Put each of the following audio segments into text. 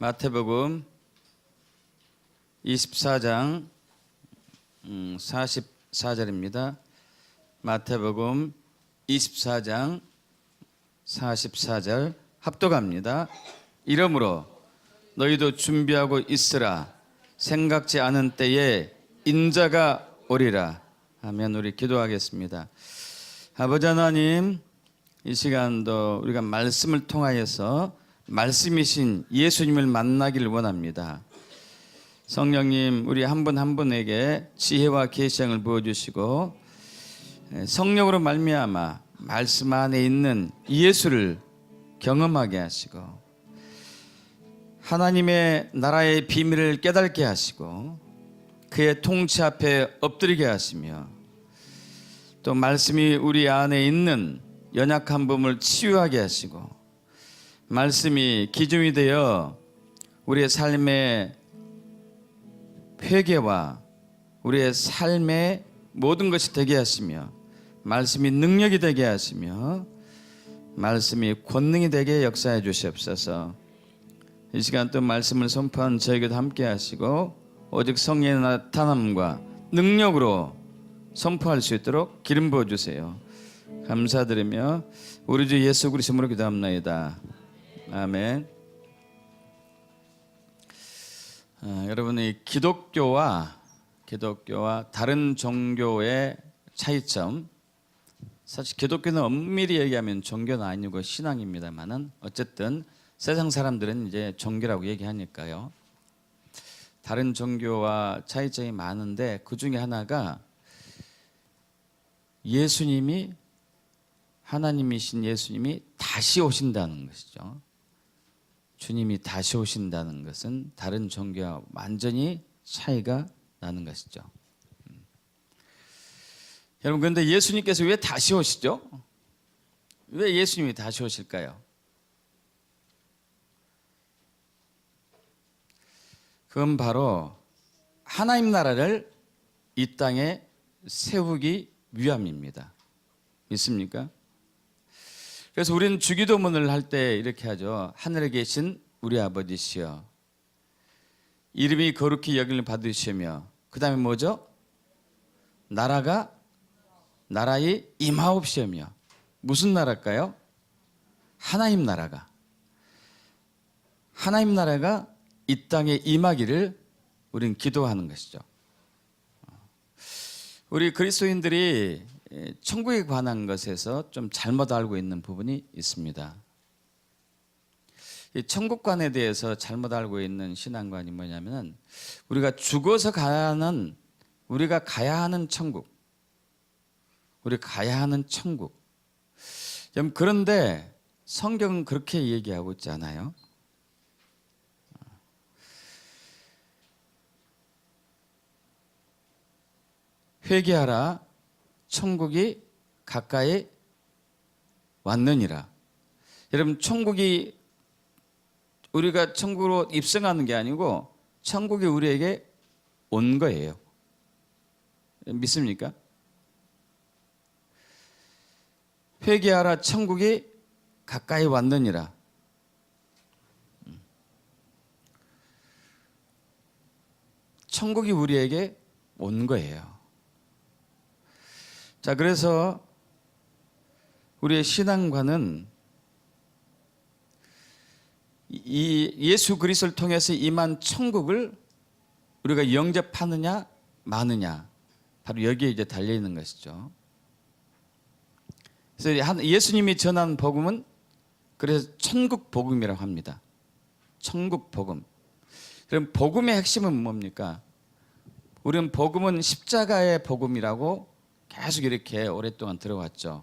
마태복음 24장 44절입니다. 마태복음 24장 44절 합독합니다. 이러므로 너희도 준비하고 있으라. 생각지 않은 때에 인자가 오리라. 하면 우리 기도하겠습니다. 아버지 하나님, 이 시간도 우리가 말씀을 통하여서 말씀이신 예수님을 만나기를 원합니다. 성령님, 우리 한 분 한 분에게 지혜와 계시형을 부어주시고 성령으로 말미암아 말씀 안에 있는 예수를 경험하게 하시고 하나님의 나라의 비밀을 깨닫게 하시고 그의 통치 앞에 엎드리게 하시며 또 말씀이 우리 안에 있는 연약한 부분을 치유하게 하시고 말씀이 기준이 되어 우리의 삶의 회개와 우리의 삶의 모든 것이 되게 하시며 말씀이 능력이 되게 하시며 말씀이 권능이 되게 역사해 주시옵소서. 이 시간 또 말씀을 선포한 저에게도 함께 하시고 오직 성령의 나타남과 능력으로 선포할 수 있도록 기름 부어주세요. 감사드리며 우리 주 예수 그리스도 이름으로 기도합나이다. 아멘. 여러분이 기독교와 다른 종교의 차이점, 사실 기독교는 엄밀히 얘기하면 종교는 아니고 신앙입니다만은 어쨌든 세상 사람들은 이제 종교라고 얘기하니까요. 다른 종교와 차이점이 많은데 그 중에 하나가 예수님이, 하나님이신 예수님이 다시 오신다는 것이죠. 주님이 다시 오신다는 것은 다른 종교와 완전히 차이가 나는 것이죠. 여러분, 그런데 예수님께서 왜 다시 오시죠? 왜 예수님이 다시 오실까요? 그건 바로 하나님 나라를 이 땅에 세우기 위함입니다. 믿습니까? 그래서 우리는 주기도문을 할 때 이렇게 하죠. 하늘에 계신 우리 아버지시여, 이름이 거룩히 여김을 받으시며, 그 다음에 뭐죠? 나라의 임하옵시며. 무슨 나라일까요? 하나님 나라가 이 땅에 임하기를 우리는 기도하는 것이죠. 우리 그리스도인들이 천국에 관한 것에서 좀 잘못 알고 있는 부분이 있습니다. 이 천국관에 대해서 잘못 알고 있는 신앙관이 뭐냐면 우리가 죽어서 우리가 가야 하는 천국. 그런데 성경은 그렇게 얘기하고 있지 않아요? 회개하라, 천국이 가까이 왔느니라. 여러분, 우리가 천국으로 입성하는 게 아니고 천국이 우리에게 온 거예요. 믿습니까? 회개하라, 천국이 가까이 왔느니라. 천국이 우리에게 온 거예요. 자, 그래서 우리의 신앙관은 이 예수 그리스도를 통해서 임한 천국을 우리가 영접하느냐 마느냐, 바로 여기에 이제 달려 있는 것이죠. 그래서 예수님이 전한 복음은 그래서 천국 복음이라고 합니다. 천국 복음. 그럼 복음의 핵심은 뭡니까? 우리는 복음은 십자가의 복음이라고 계속 이렇게 오랫동안 들어왔죠.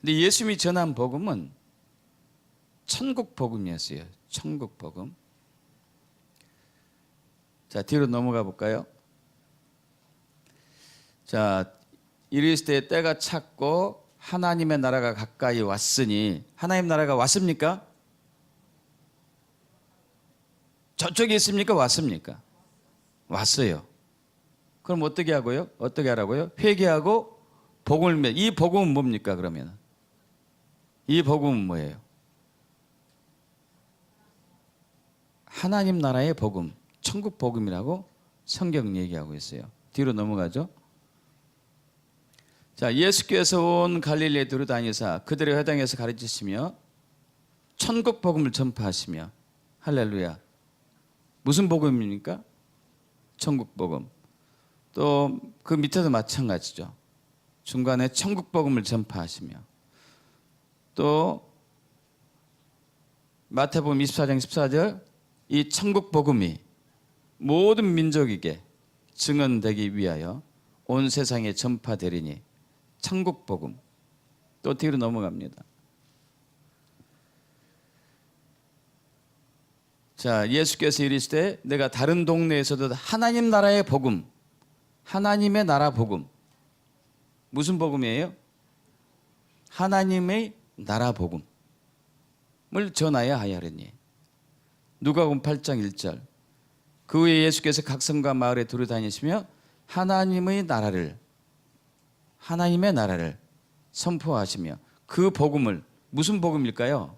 근데 예수님이 전한 복음은 천국 복음이었어요. 천국 복음. 자, 뒤로 넘어가 볼까요? 자, 이르실 때 때가 찼고 하나님의 나라가 가까이 왔으니, 하나님 나라가 왔습니까? 저쪽에 있습니까? 왔습니까? 왔어요. 그럼 어떻게 하고요? 어떻게 하라고요? 회개하고 복음을 이 복음은 뭡니까? 그러면 이 복음은 뭐예요? 하나님 나라의 복음, 천국 복음이라고 성경 얘기하고 있어요. 뒤로 넘어가죠. 자, 예수께서 온 갈릴리에 두루다니사 그들의 회당에서 가르치시며 천국 복음을 전파하시며. 할렐루야. 무슨 복음입니까? 천국 복음. 또 그 밑에도 마찬가지죠. 중간에 천국 복음을 전파하시며. 또 마태복음 24장 14절 이 천국 복음이 모든 민족에게 증언되기 위하여 온 세상에 전파되리니. 천국 복음. 또 뒤로 넘어갑니다. 자, 예수께서 이르시되 내가 다른 동네에서도 하나님 나라의 복음, 하나님의 나라 복음. 무슨 복음이에요? 하나님의 나라 복음을 전하여 하야르니. 누가복음 8장 1절. 그 후에 예수께서 각 성과 마을에 두루다니시며 하나님의 나라를 선포하시며. 그 복음을, 무슨 복음일까요?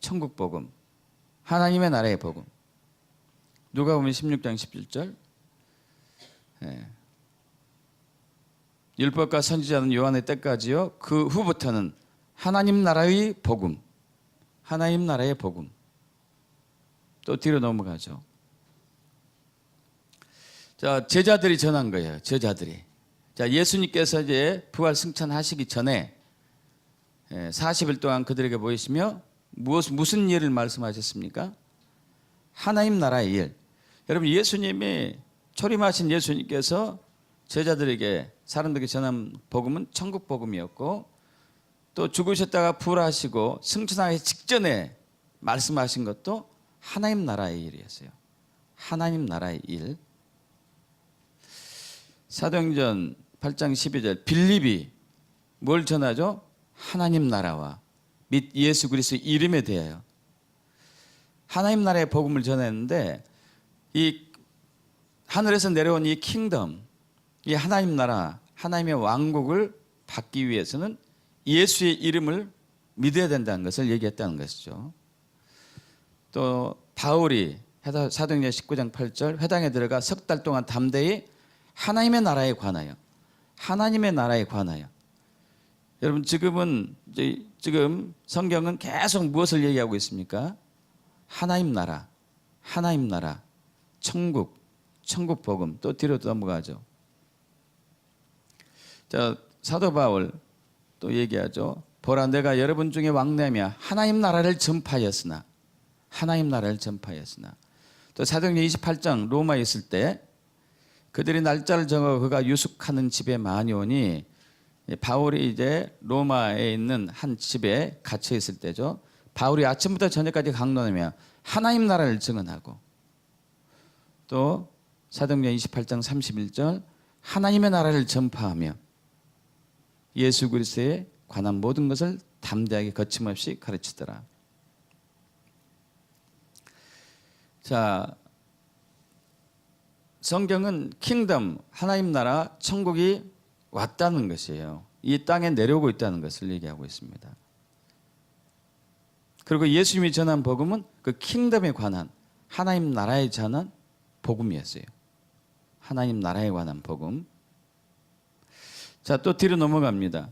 천국 복음, 하나님의 나라의 복음. 누가복음 16장 17절. 율법과 선지자는 요한의 때까지요. 그 후부터는 하나님 나라의 복음, 하나님 나라의 복음. 또 뒤로 넘어가죠. 자, 제자들이 전한 거예요. 제자들이. 자, 예수님께서 이제 부활 승천하시기 전에 40일 동안 그들에게 보이시며 무슨 일을 말씀하셨습니까? 하나님 나라의 일. 여러분, 예수님이 초림하신 예수님께서 제자들에게, 사람들에게 전한 복음은 천국 복음이었고, 또 죽으셨다가 부활하시고 승천하기 직전에 말씀하신 것도 하나님 나라의 일이었어요. 하나님 나라의 일. 사도행전 8장 12절 빌립이 뭘 전하죠? 하나님 나라와 및 예수 그리스도의 이름에 대하여 하나님 나라의 복음을 전했는데, 이 하늘에서 내려온 이 킹덤, 이 하나님 나라, 하나님의 왕국을 받기 위해서는 예수의 이름을 믿어야 된다는 것을 얘기했다는 것이죠. 또 바울이 사도행전 19장 8절 회당에 들어가 석 달 동안 담대히 하나님의 나라에 관하여, 하나님의 나라에 관하여. 여러분, 지금 성경은 계속 무엇을 얘기하고 있습니까? 하나님 나라, 하나님 나라, 천국 복음. 또 뒤로 넘어가죠. 자, 사도 바울 또 얘기하죠. 보라, 내가 여러분 중에 왕래하며 하나님 나라를 전파하였으나. 또 사도행전 28장 로마에 있을 때 그들이 날짜를 정하고 그가 유숙하는 집에 많이 오니, 바울이 이제 로마에 있는 한 집에 갇혀 있을 때죠. 바울이 아침부터 저녁까지 강론하며 하나님 나라를 증언하고, 또 사도행전 28장 31절 하나님의 나라를 전파하며 예수 그리스도에 관한 모든 것을 담대하게 거침없이 가르치더라. 자, 성경은 킹덤, 하나님 나라, 천국이 왔다는 것이에요. 이 땅에 내려오고 있다는 것을 얘기하고 있습니다. 그리고 예수님이 전한 복음은 그 킹덤에 관한, 하나님 나라에 관한 복음이었어요. 하나님 나라에 관한 복음. 자, 또 뒤로 넘어갑니다.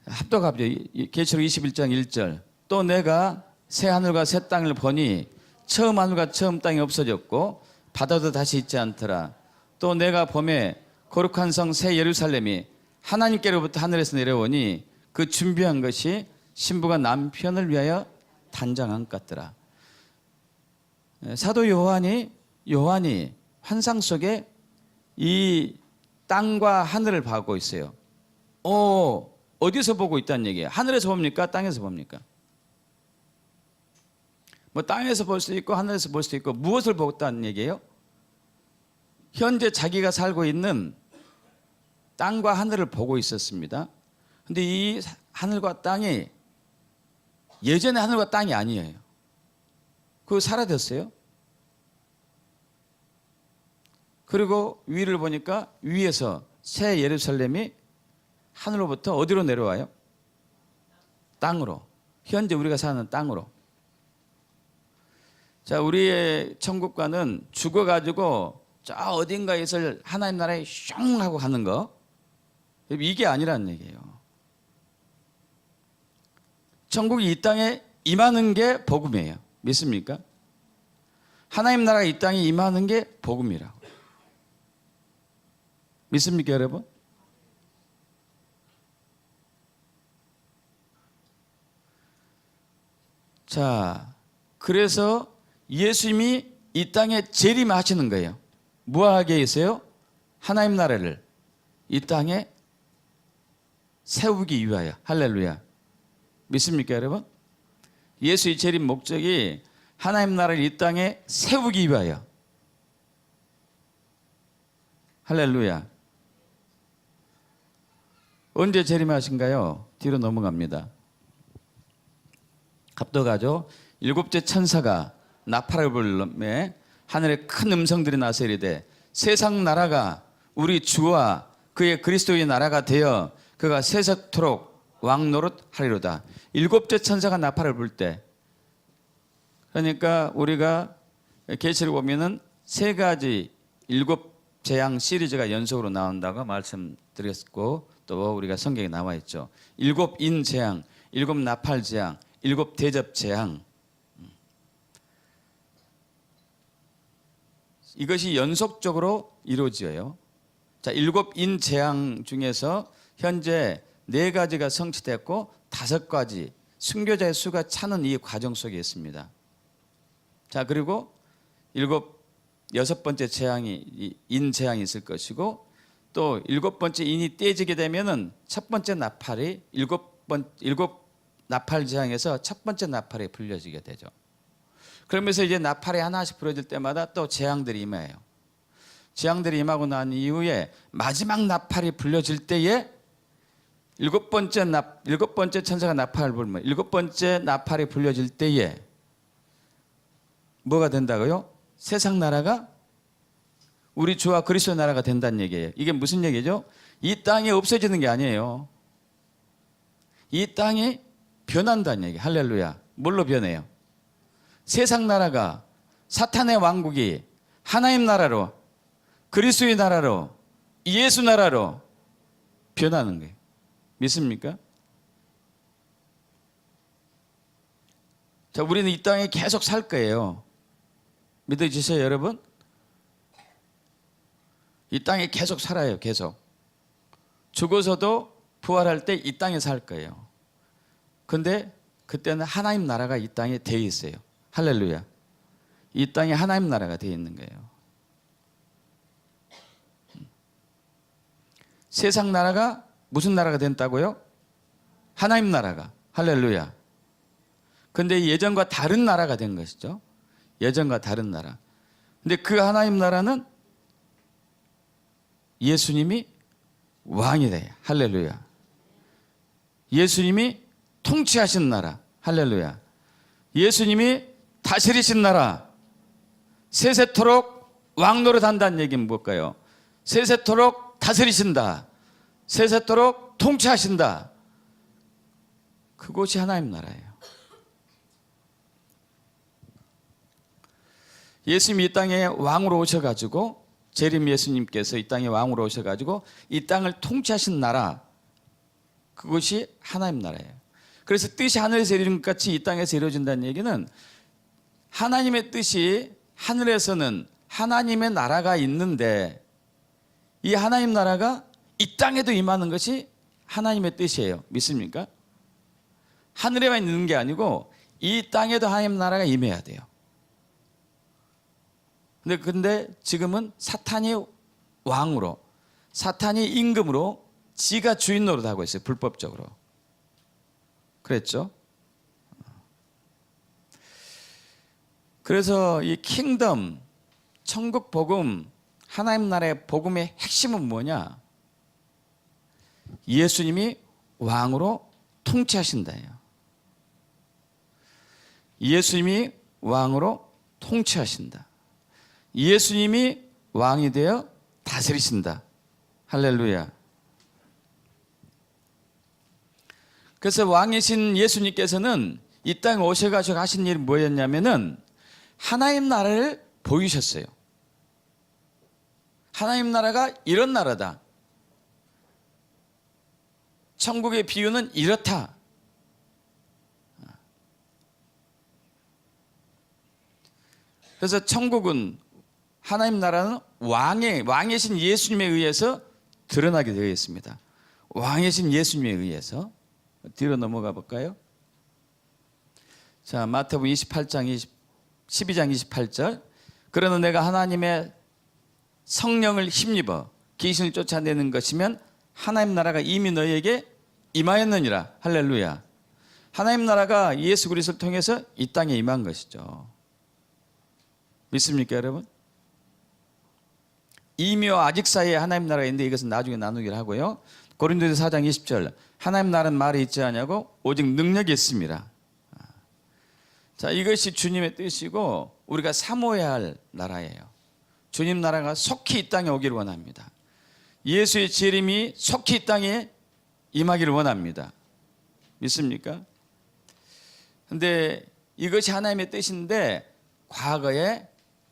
합독합죠. 계시록 21장 1절. 또 내가 새 하늘과 새 땅을 보니 처음 하늘과 처음 땅이 없어졌고 바다도 다시 있지 않더라. 또 내가 봄에 거룩한 성 새 예루살렘이 하나님께로부터 하늘에서 내려오니 그 준비한 것이 신부가 남편을 위하여 단장한 것 같더라. 사도 요한이 환상 속에 이 땅과 하늘을 보고 있어요. 어디서 보고 있다는 얘기예요? 하늘에서 봅니까? 땅에서 봅니까? 뭐 땅에서 볼 수도 있고 하늘에서 볼 수도 있고, 무엇을 보고 있다는 얘기예요? 현재 자기가 살고 있는 땅과 하늘을 보고 있었습니다. 근데 이 하늘과 땅이 예전의 하늘과 땅이 아니에요. 그거 사라졌어요. 그리고 위를 보니까 위에서 새 예루살렘이 하늘로부터 어디로 내려와요? 땅으로. 현재 우리가 사는 땅으로. 자, 우리의 천국과는 죽어가지고 저 어딘가에서 하나님 나라에 슝 하고 가는 거, 이게 아니라는 얘기예요. 천국이 이 땅에 임하는 게 복음이에요. 믿습니까? 하나님 나라가 이 땅에 임하는 게 복음이라고. 믿습니까, 여러분? 자, 그래서 예수님이 이 땅에 재림하시는 거예요. 무하게 있어요? 하나님 나라를 이 땅에 세우기 위하여. 할렐루야. 믿습니까, 여러분? 예수의 재림 목적이 하나님 나라를 이 땅에 세우기 위하여. 할렐루야. 언제 재림하신가요? 뒤로 넘어갑니다. 갑도가죠. 일곱째 천사가 나팔을 불매 하늘에 큰 음성들이 나서 이르되 세상 나라가 우리 주와 그의 그리스도의 나라가 되어 그가 세세토록 왕노릇 하리로다. 일곱째 천사가 나팔을 불 때, 그러니까 우리가 계시를 보면은 세 가지 일곱 재앙 시리즈가 연속으로 나온다고 말씀드렸고, 또 우리가 성경에 나와 있죠. 일곱 인 재앙, 일곱 나팔 재앙, 일곱 대접 재앙. 이것이 연속적으로 이루어져요. 자, 일곱 인 재앙 중에서 현재 네 가지가 성취됐고 다섯 가지 순교자의 수가 차는 이 과정 속에 있습니다. 자, 그리고 여섯 번째 재앙이 인 재앙이 있을 것이고, 또 일곱 번째 인이 떼지게 되면은 첫 번째 나팔이 일곱 나팔 재앙에서 첫 번째 나팔이 불려지게 되죠. 그러면서 이제 나팔이 하나씩 불어질 때마다 또 재앙들이 임해요. 재앙들이 임하고 난 이후에 마지막 나팔이 불려질 때에 일곱 번째 천사가 나팔을 불면 일곱 번째 나팔이 불려질 때에 뭐가 된다고요? 세상 나라가 우리 주와 그리스도 나라가 된다는 얘기예요. 이게 무슨 얘기죠? 이 땅이 없어지는 게 아니에요. 이 땅이 변한다는 얘기. 할렐루야. 뭘로 변해요? 세상 나라가, 사탄의 왕국이 하나님 나라로, 그리스도의 나라로, 예수 나라로 변하는 거예요. 믿습니까? 자, 우리는 이 땅에 계속 살 거예요. 믿어지세요, 여러분? 이 땅에 계속 살아요. 계속. 죽어서도 부활할 때 이 땅에 살 거예요. 근데 그때는 하나님 나라가 이 땅에 돼 있어요. 할렐루야. 이 땅에 하나님 나라가 돼 있는 거예요. 세상 나라가 무슨 나라가 된다고요? 하나님 나라가. 할렐루야. 근데 예전과 다른 나라가 된 것이죠. 예전과 다른 나라. 근데 그 하나님 나라는 예수님이 왕이 돼요. 할렐루야. 예수님이 통치하신 나라. 할렐루야. 예수님이 다스리신 나라. 세세토록 왕노릇 한다는 얘기는 뭘까요? 세세토록 다스리신다. 세세토록 통치하신다. 그곳이 하나님 나라예요. 예수님이 이 땅에 왕으로 오셔가지고, 재림 예수님께서 이 땅에 왕으로 오셔가지고 이 땅을 통치하신 나라, 그것이 하나님 나라예요. 그래서 뜻이 하늘에서 이루어진 것 같이 이 땅에서 이루어진다는 얘기는, 하나님의 뜻이 하늘에서는 하나님의 나라가 있는데 이 하나님 나라가 이 땅에도 임하는 것이 하나님의 뜻이에요. 믿습니까? 하늘에만 있는 게 아니고 이 땅에도 하나님 나라가 임해야 돼요. 근데 지금은 사탄이 왕으로, 사탄이 임금으로 지가 주인 노릇하고 있어요. 불법적으로. 그랬죠? 그래서 이 킹덤, 천국 복음, 하나님 나라의 복음의 핵심은 뭐냐? 예수님이 왕으로 통치하신다예요. 예수님이 왕으로 통치하신다. 예수님이 왕이 되어 다스리신다. 할렐루야. 그래서 왕이신 예수님께서는 이 땅에 오셔가지고 하신 일이 뭐였냐면은, 하나님 나라를 보이셨어요. 하나님 나라가 이런 나라다. 천국의 비유는 이렇다. 그래서 천국은, 하나님 나라는 왕이신 예수님에 의해서 드러나게 되어 있습니다. 왕이신 예수님에 의해서. 뒤로 넘어가 볼까요? 자, 마태복음 12장 28절. 그러나 내가 하나님의 성령을 힘입어 귀신을 쫓아내는 것이면 하나님 나라가 이미 너희에게 임하였느니라. 할렐루야. 하나님 나라가 예수 그리스도를 통해서 이 땅에 임한 것이죠. 믿습니까, 여러분? 이미와 아직 사이에 하나님 나라가 있는데 이것은 나중에 나누기를 하고요. 고린도서 4장 20절. 하나님 나라는 말이 있지 않냐고 오직 능력이 있습니다. 자, 이것이 주님의 뜻이고 우리가 사모해야 할 나라예요. 주님 나라가 속히 이 땅에 오기를 원합니다. 예수의 재림이 속히 이 땅에 임하기를 원합니다. 믿습니까? 그런데 이것이 하나님의 뜻인데 과거에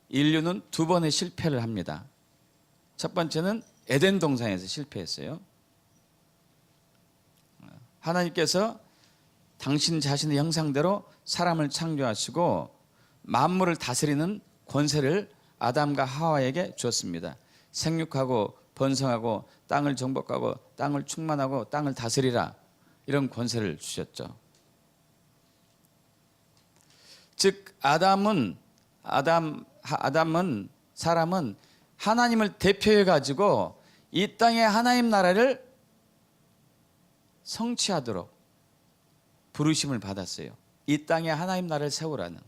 인류는 두 번의 실패를 합니다. 첫 번째는 에덴 동산에서 실패했어요. 하나님께서 당신 자신의 형상대로 사람을 창조하시고 만물을 다스리는 권세를 아담과 하와에게 주었습니다. 생육하고 번성하고 땅을 정복하고 땅을 충만하고 땅을 다스리라, 이런 권세를 주셨죠. 즉 사람은 하나님을 대표해 가지고 이 땅에 하나님 나라를 성취하도록 부르심을 받았어요. 이 땅에 하나님 나라를 세우라는.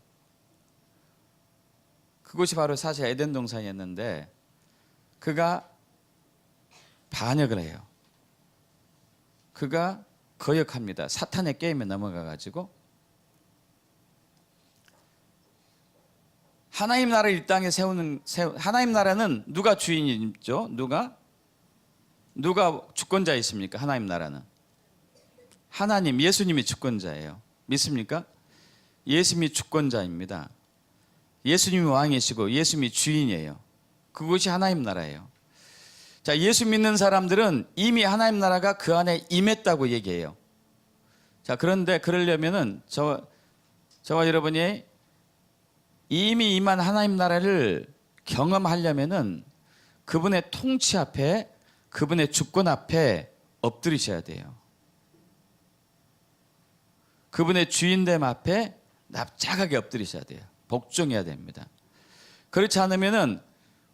그것이 바로 사실 에덴 동산이었는데 그가 반역을 해요. 그가 거역합니다. 사탄의 게임에 넘어가 가지고 하나님 나라를 이 땅에 하나님 나라는 누가 주인이죠? 누가 주권자이십니까? 하나님 나라는 하나님, 예수님이 주권자예요. 믿습니까? 예수님이 주권자입니다. 예수님이 왕이시고 예수님이 주인이에요. 그것이 하나님 나라예요. 자, 예수 믿는 사람들은 이미 하나님 나라가 그 안에 임했다고 얘기해요. 자, 그런데 그러려면은 저와 여러분이 이미 임한 하나님 나라를 경험하려면은 그분의 통치 앞에, 그분의 주권 앞에 엎드리셔야 돼요. 그분의 주인됨 앞에 납작하게 엎드리셔야 돼요. 복종해야 됩니다. 그렇지 않으면은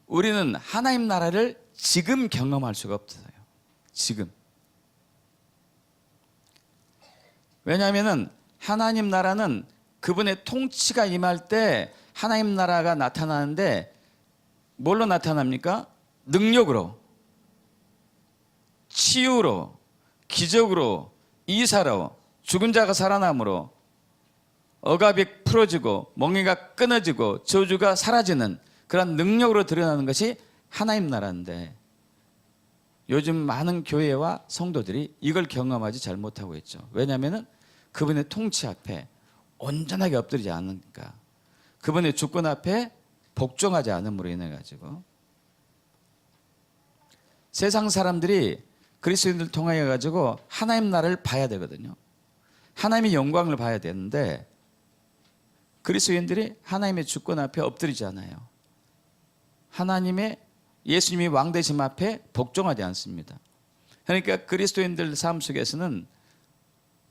우리는 하나님 나라를 지금 경험할 수가 없어요. 지금. 왜냐하면은 하나님 나라는 그분의 통치가 임할 때 하나님 나라가 나타나는데 뭘로 나타납니까? 능력으로, 치유로, 기적으로, 이사로, 죽은 자가 살아남으로, 억압이 풀어지고 멍에가 끊어지고 저주가 사라지는 그런 능력으로 드러나는 것이 하나님 나라인데 요즘 많은 교회와 성도들이 이걸 경험하지 잘 못하고 있죠. 왜냐하면 그분의 통치 앞에 온전하게 엎드리지 않으니까, 그분의 주권 앞에 복종하지 않음으로 인해 가지고 세상 사람들이 그리스도인들 통하여 가지고 하나님 나라를 봐야 되거든요. 하나님의 영광을 봐야 되는데 그리스도인들이 하나님의 주권 앞에 엎드리지 않아요. 하나님의 예수님이 왕 되심 앞에 복종하지 않습니다. 그러니까 그리스도인들 삶 속에서는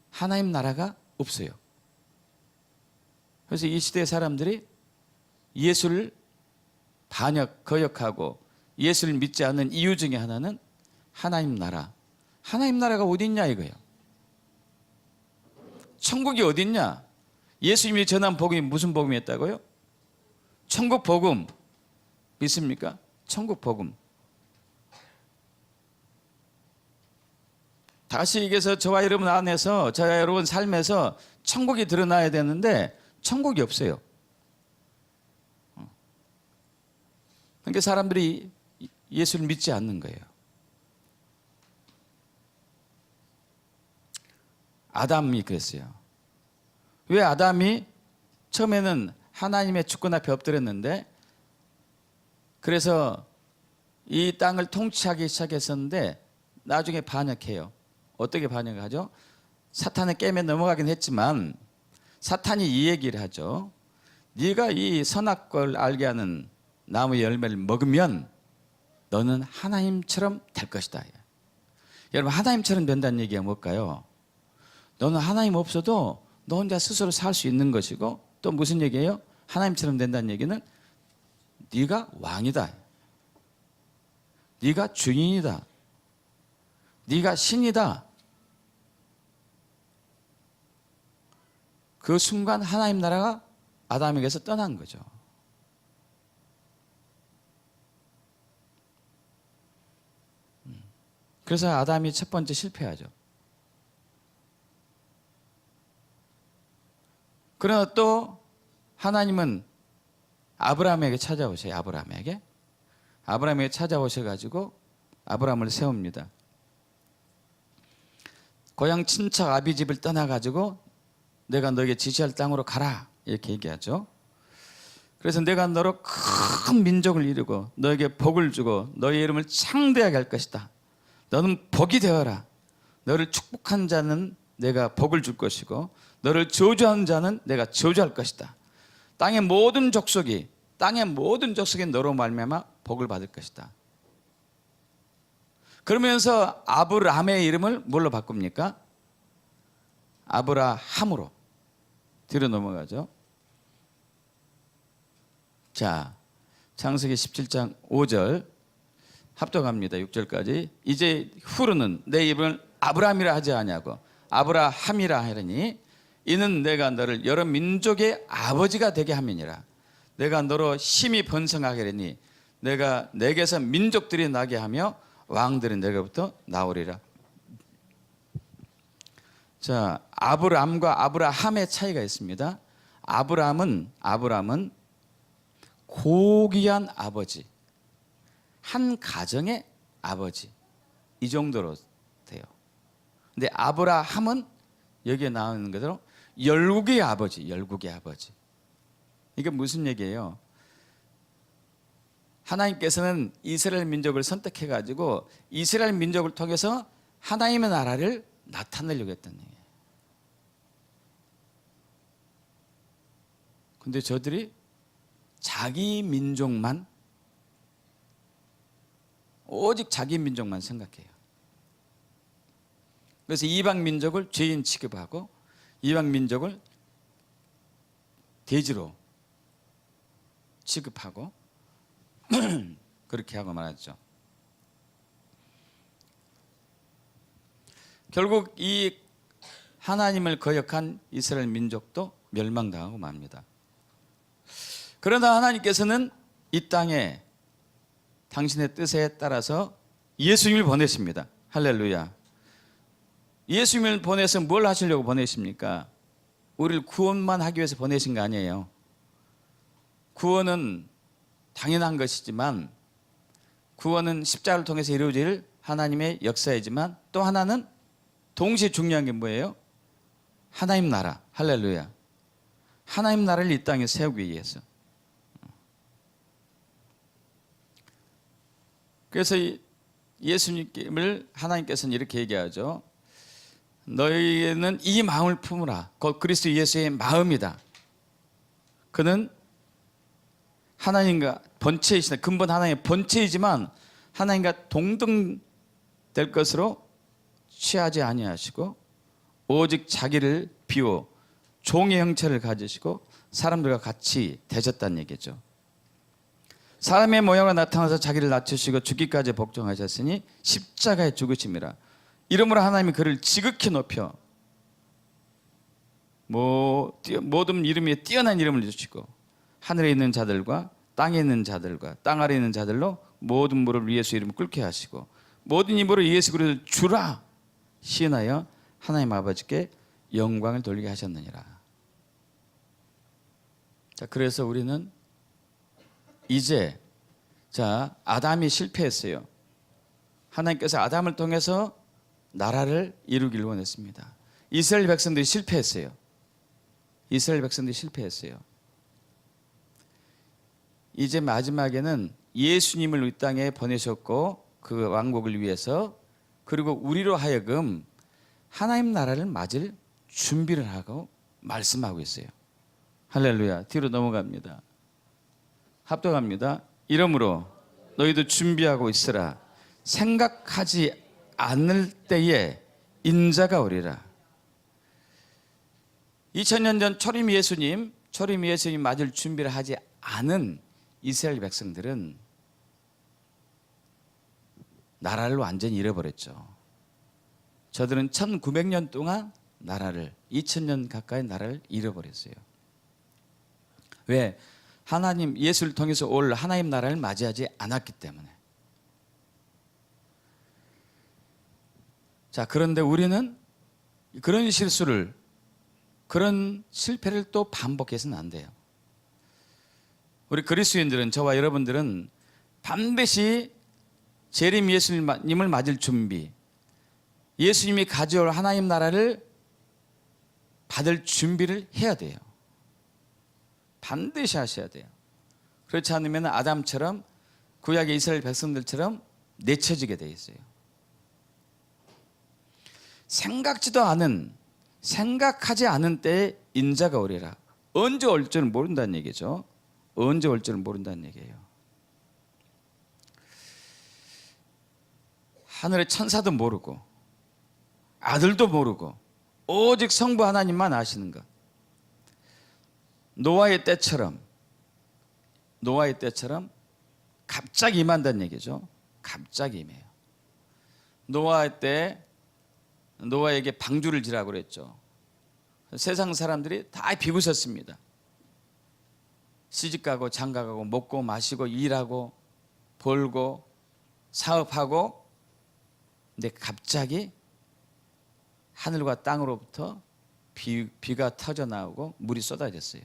하나님 나라가 없어요. 그래서 이 시대의 사람들이 예수를 거역하고 예수를 믿지 않는 이유 중에 하나는 하나님 나라. 하나님 나라가 어디 있냐 이거예요. 천국이 어디 있냐? 예수님이 전한 복음이 무슨 복음이었다고요? 천국 복음. 믿습니까? 천국 복음. 다시 얘기해서 저와 여러분 안에서, 저와 여러분 삶에서 천국이 드러나야 되는데 천국이 없어요. 그러니까 사람들이 예수를 믿지 않는 거예요. 아담이 그랬어요. 왜 아담이 처음에는 하나님의 주권 앞에 엎드렸는데, 그래서 이 땅을 통치하기 시작했었는데 나중에 반역해요. 어떻게 반역하죠? 사탄의 게임에 넘어가긴 했지만 사탄이 이 얘기를 하죠. 네가 이 선악과를 알게 하는 나무 열매를 먹으면 너는 하나님처럼 될 것이다. 여러분, 하나님처럼 된다는 얘기가 뭘까요? 너는 하나님 없어도 너 혼자 스스로 살 수 있는 것이고, 또 무슨 얘기예요? 하나님처럼 된다는 얘기는 네가 왕이다, 네가 주인이다, 네가 신이다. 그 순간 하나님 나라가 아담에게서 떠난 거죠. 그래서 아담이 첫 번째 실패하죠. 그러나 또 하나님은 아브라함에게 찾아오셔요. 아브라함에게 찾아오셔가지고 아브라함을 세웁니다. 고향 친척 아비집을 떠나가지고 내가 너에게 지시할 땅으로 가라, 이렇게 얘기하죠. 그래서 내가 너로 큰 민족을 이루고 너에게 복을 주고 너의 이름을 창대하게 할 것이다. 너는 복이 되어라. 너를 축복한 자는 내가 복을 줄 것이고 너를 저주한 자는 내가 저주할 것이다. 땅의 모든 족속이 너로 말미암아 복을 받을 것이다. 그러면서 아브라함의 이름을 뭘로 바꿉니까? 아브라함으로. 뒤로 넘어가죠. 자, 창세기 17장 5절 합독합니다. 6절까지. 이제 후로는 내 이름을 아브라함이라 하지 아니하고 아브라함이라 하려니 이는 내가 너를 여러 민족의 아버지가 되게 함이니라. 내가 너로 심히 번성하게 하리니 내가 내게서 민족들이 나게 하며 왕들은 내게부터 나오리라. 자, 아브람과 아브라함의 차이가 있습니다. 아브람은 고귀한 아버지, 한 가정의 아버지, 이 정도로 돼요. 근데 아브라함은 여기에 나오는 것대로 열국의 아버지. 이게 무슨 얘기예요? 하나님께서는 이스라엘 민족을 선택해 가지고 이스라엘 민족을 통해서 하나님의 나라를 나타내려고 했던 얘기예요. 근데 저들이 오직 자기 민족만 생각해요. 그래서 이방 민족을 죄인 취급하고 이방 민족을 돼지로 취급하고 그렇게 하고 말았죠. 결국 이 하나님을 거역한 이스라엘 민족도 멸망당하고 맙니다. 그러나 하나님께서는 이 땅에 당신의 뜻에 따라서 예수님을 보내십니다. 할렐루야. 예수님을 보내서 뭘 하시려고 보내십니까? 우리를 구원만 하기 위해서 보내신 거 아니에요. 구원은 당연한 것이지만 구원은 십자가를 통해서 이루어질 하나님의 역사이지만 또 하나는 동시에 중요한 게 뭐예요? 하나님 나라. 할렐루야. 하나님 나라를 이 땅에 세우기 위해서. 그래서 예수님을 하나님께서는 이렇게 얘기하죠. 너희는 이 마음을 품으라. 곧 그리스도 예수의 마음이다. 그는 하나님과 본체이시다. 근본 하나님의 본체이지만 하나님과 동등될 것으로 취하지 아니하시고 오직 자기를 비워 종의 형체를 가지시고 사람들과 같이 되셨다는 얘기죠. 사람의 모양으로 나타나서 자기를 낮추시고 죽기까지 복종하셨으니 십자가에 죽으심이라. 이러므로 하나님이 그를 지극히 높여 모든 이름 위에 뛰어난 이름을 주시고 하늘에 있는 자들과 땅에 있는 자들과 땅 아래에 있는 자들로 모든 무릎을 예수 이름을 꿇게 하시고 모든 입으로 예수 그리스도를 주라 시인하여 하나님 아버지께 영광을 돌리게 하셨느니라. 자, 그래서 우리는 이제 아담이 실패했어요. 하나님께서 아담을 통해서 나라를 이루기를 원했습니다. 이스라엘 백성들이 실패했어요. 이제 마지막에는 예수님을 이 땅에 보내셨고 그 왕국을 위해서, 그리고 우리로 하여금 하나님 나라를 맞을 준비를 하고 말씀하고 있어요. 할렐루야. 뒤로 넘어갑니다. 합독합니다. 이러므로 너희도 준비하고 있으라. 생각하지 않을 때에 인자가 오리라. 2000년 전 초림 예수님 맞을 준비를 하지 않은 이스라엘 백성들은 나라를 완전히 잃어버렸죠. 저들은 1900년 동안 나라를, 2000년 가까이 나라를 잃어버렸어요. 왜? 하나님, 예수를 통해서 올 하나님 나라를 맞이하지 않았기 때문에. 자, 그런데 우리는 그런 실수를, 그런 실패를 또 반복해서는 안 돼요. 우리 그리스도인들은, 저와 여러분들은 반드시 재림 예수님을 맞을 준비, 예수님이 가져올 하나님 나라를 받을 준비를 해야 돼요. 반드시 하셔야 돼요. 그렇지 않으면 아담처럼, 구약의 이스라엘 백성들처럼 내쳐지게 돼 있어요. 생각하지 않은 때에 인자가 오리라. 언제 올 줄은 모른다는 얘기죠. 언제 올 줄은 모른다는 얘기예요. 하늘의 천사도 모르고 아들도 모르고 오직 성부 하나님만 아시는 것. 노아의 때처럼 갑자기 임한다는 얘기죠. 갑자기 임해요. 노아의 때 노아에게 방주를 지라고 그랬죠. 세상 사람들이 다 비웃었습니다. 시집가고 장가가고 먹고 마시고 일하고 벌고 사업하고, 근데 갑자기 하늘과 땅으로부터 비가 터져 나오고 물이 쏟아졌어요.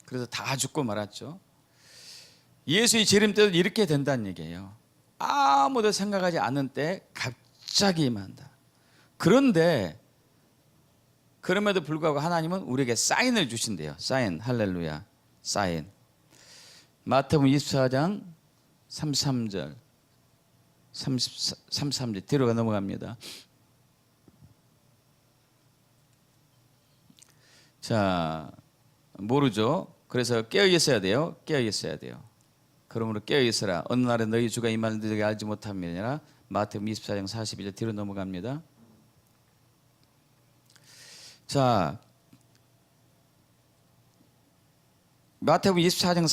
그래서 다 죽고 말았죠. 예수의 재림 때도 이렇게 된다는 얘기예요. 아무도 생각하지 않은 때 갑자기 임한다. 그런데 그럼에도 불구하고 하나님은 우리에게 사인을 주신대요. 사인. 할렐루야. 사인. 마태복음 24장 33절 33절 뒤로 넘어갑니다. 자, 모르죠. 그래서 깨어 있어야 돼요. 깨어 있어야 돼요. 그러므로 깨어 있으라. 어느 날에 너희 주가 임하는 너희가 알지 못함이니라. 마태복음 24장 42절 뒤로 넘어갑니다. 자, 마태복음 24장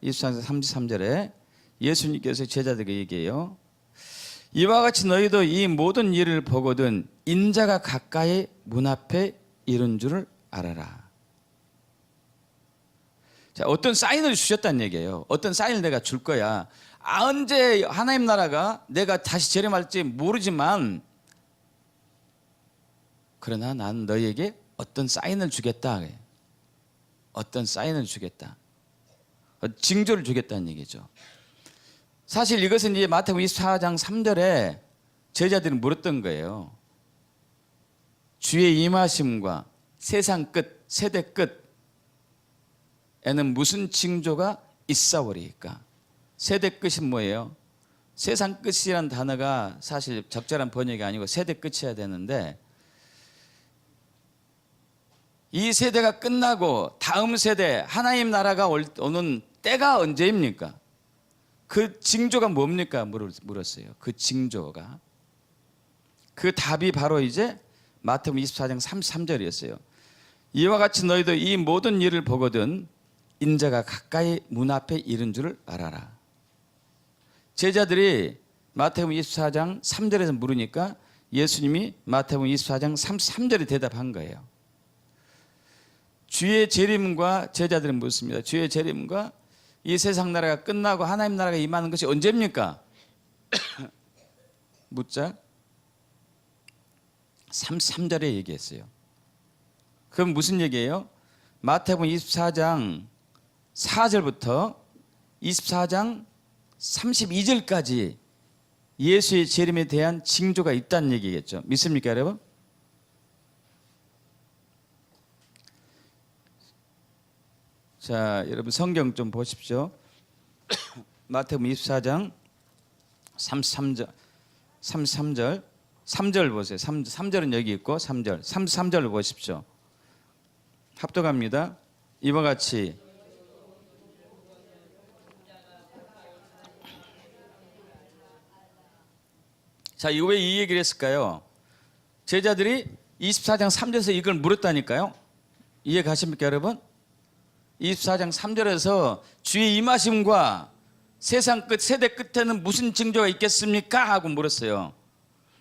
33절에 예수님께서 제자들에게 얘기해요. 이와 같이 너희도 이 모든 일을 보거든 인자가 가까이 문 앞에 이른 줄을 알아라. 자, 어떤 사인을 주셨다는 얘기예요. 어떤 사인을 내가 줄 거야. 언제 하나님 나라가 내가 다시 재림할지 모르지만, 그러나 난 너희에게 어떤 사인을 주겠다. 어떤 사인을 주겠다. 징조를 주겠다는 얘기죠. 사실 이것은 이제 마태복음 24장 3절에 제자들이 물었던 거예요. 주의 임하심과 세상 끝, 세대 끝에는 무슨 징조가 있사오리까? 세대 끝이 뭐예요? 세상 끝이라는 단어가 사실 적절한 번역이 아니고 세대 끝이어야 되는데, 이 세대가 끝나고 다음 세대 하나님 나라가 오는 때가 언제입니까? 그 징조가 뭡니까? 물었어요. 그 징조가, 그 답이 바로 이제 마태복음 24장 33절이었어요. 이와 같이 너희도 이 모든 일을 보거든 인자가 가까이 문 앞에 이른 줄을 알아라. 제자들이 마태복음 24장 3절에서 물으니까 예수님이 마태복음 24장 33절에 대답한 거예요. 주의 재림과, 제자들은 묻습니다. 주의 재림과 이 세상 나라가 끝나고 하나님 나라가 임하는 것이 언제입니까? 묻자 33절에 얘기했어요. 그럼 무슨 얘기예요? 마태복음 24장 4절부터 24장 32절까지 예수의 재림에 대한 징조가 있다는 얘기겠죠. 믿습니까, 여러분? 자, 여러분 성경 좀 보십시오. 마태복음 24장 33절 3절 보세요. 3절은 여기 있고 3절 33절을 보십시오. 합독합니다. 이와 같이 자, 이거 왜 이 얘기를 했을까요? 제자들이 24장 3절에서 이걸 물었다니까요. 이해 가십니까, 여러분? 24장 3절에서 주의 임하심과 세상 끝 세대 끝에는 무슨 징조가 있겠습니까? 하고 물었어요.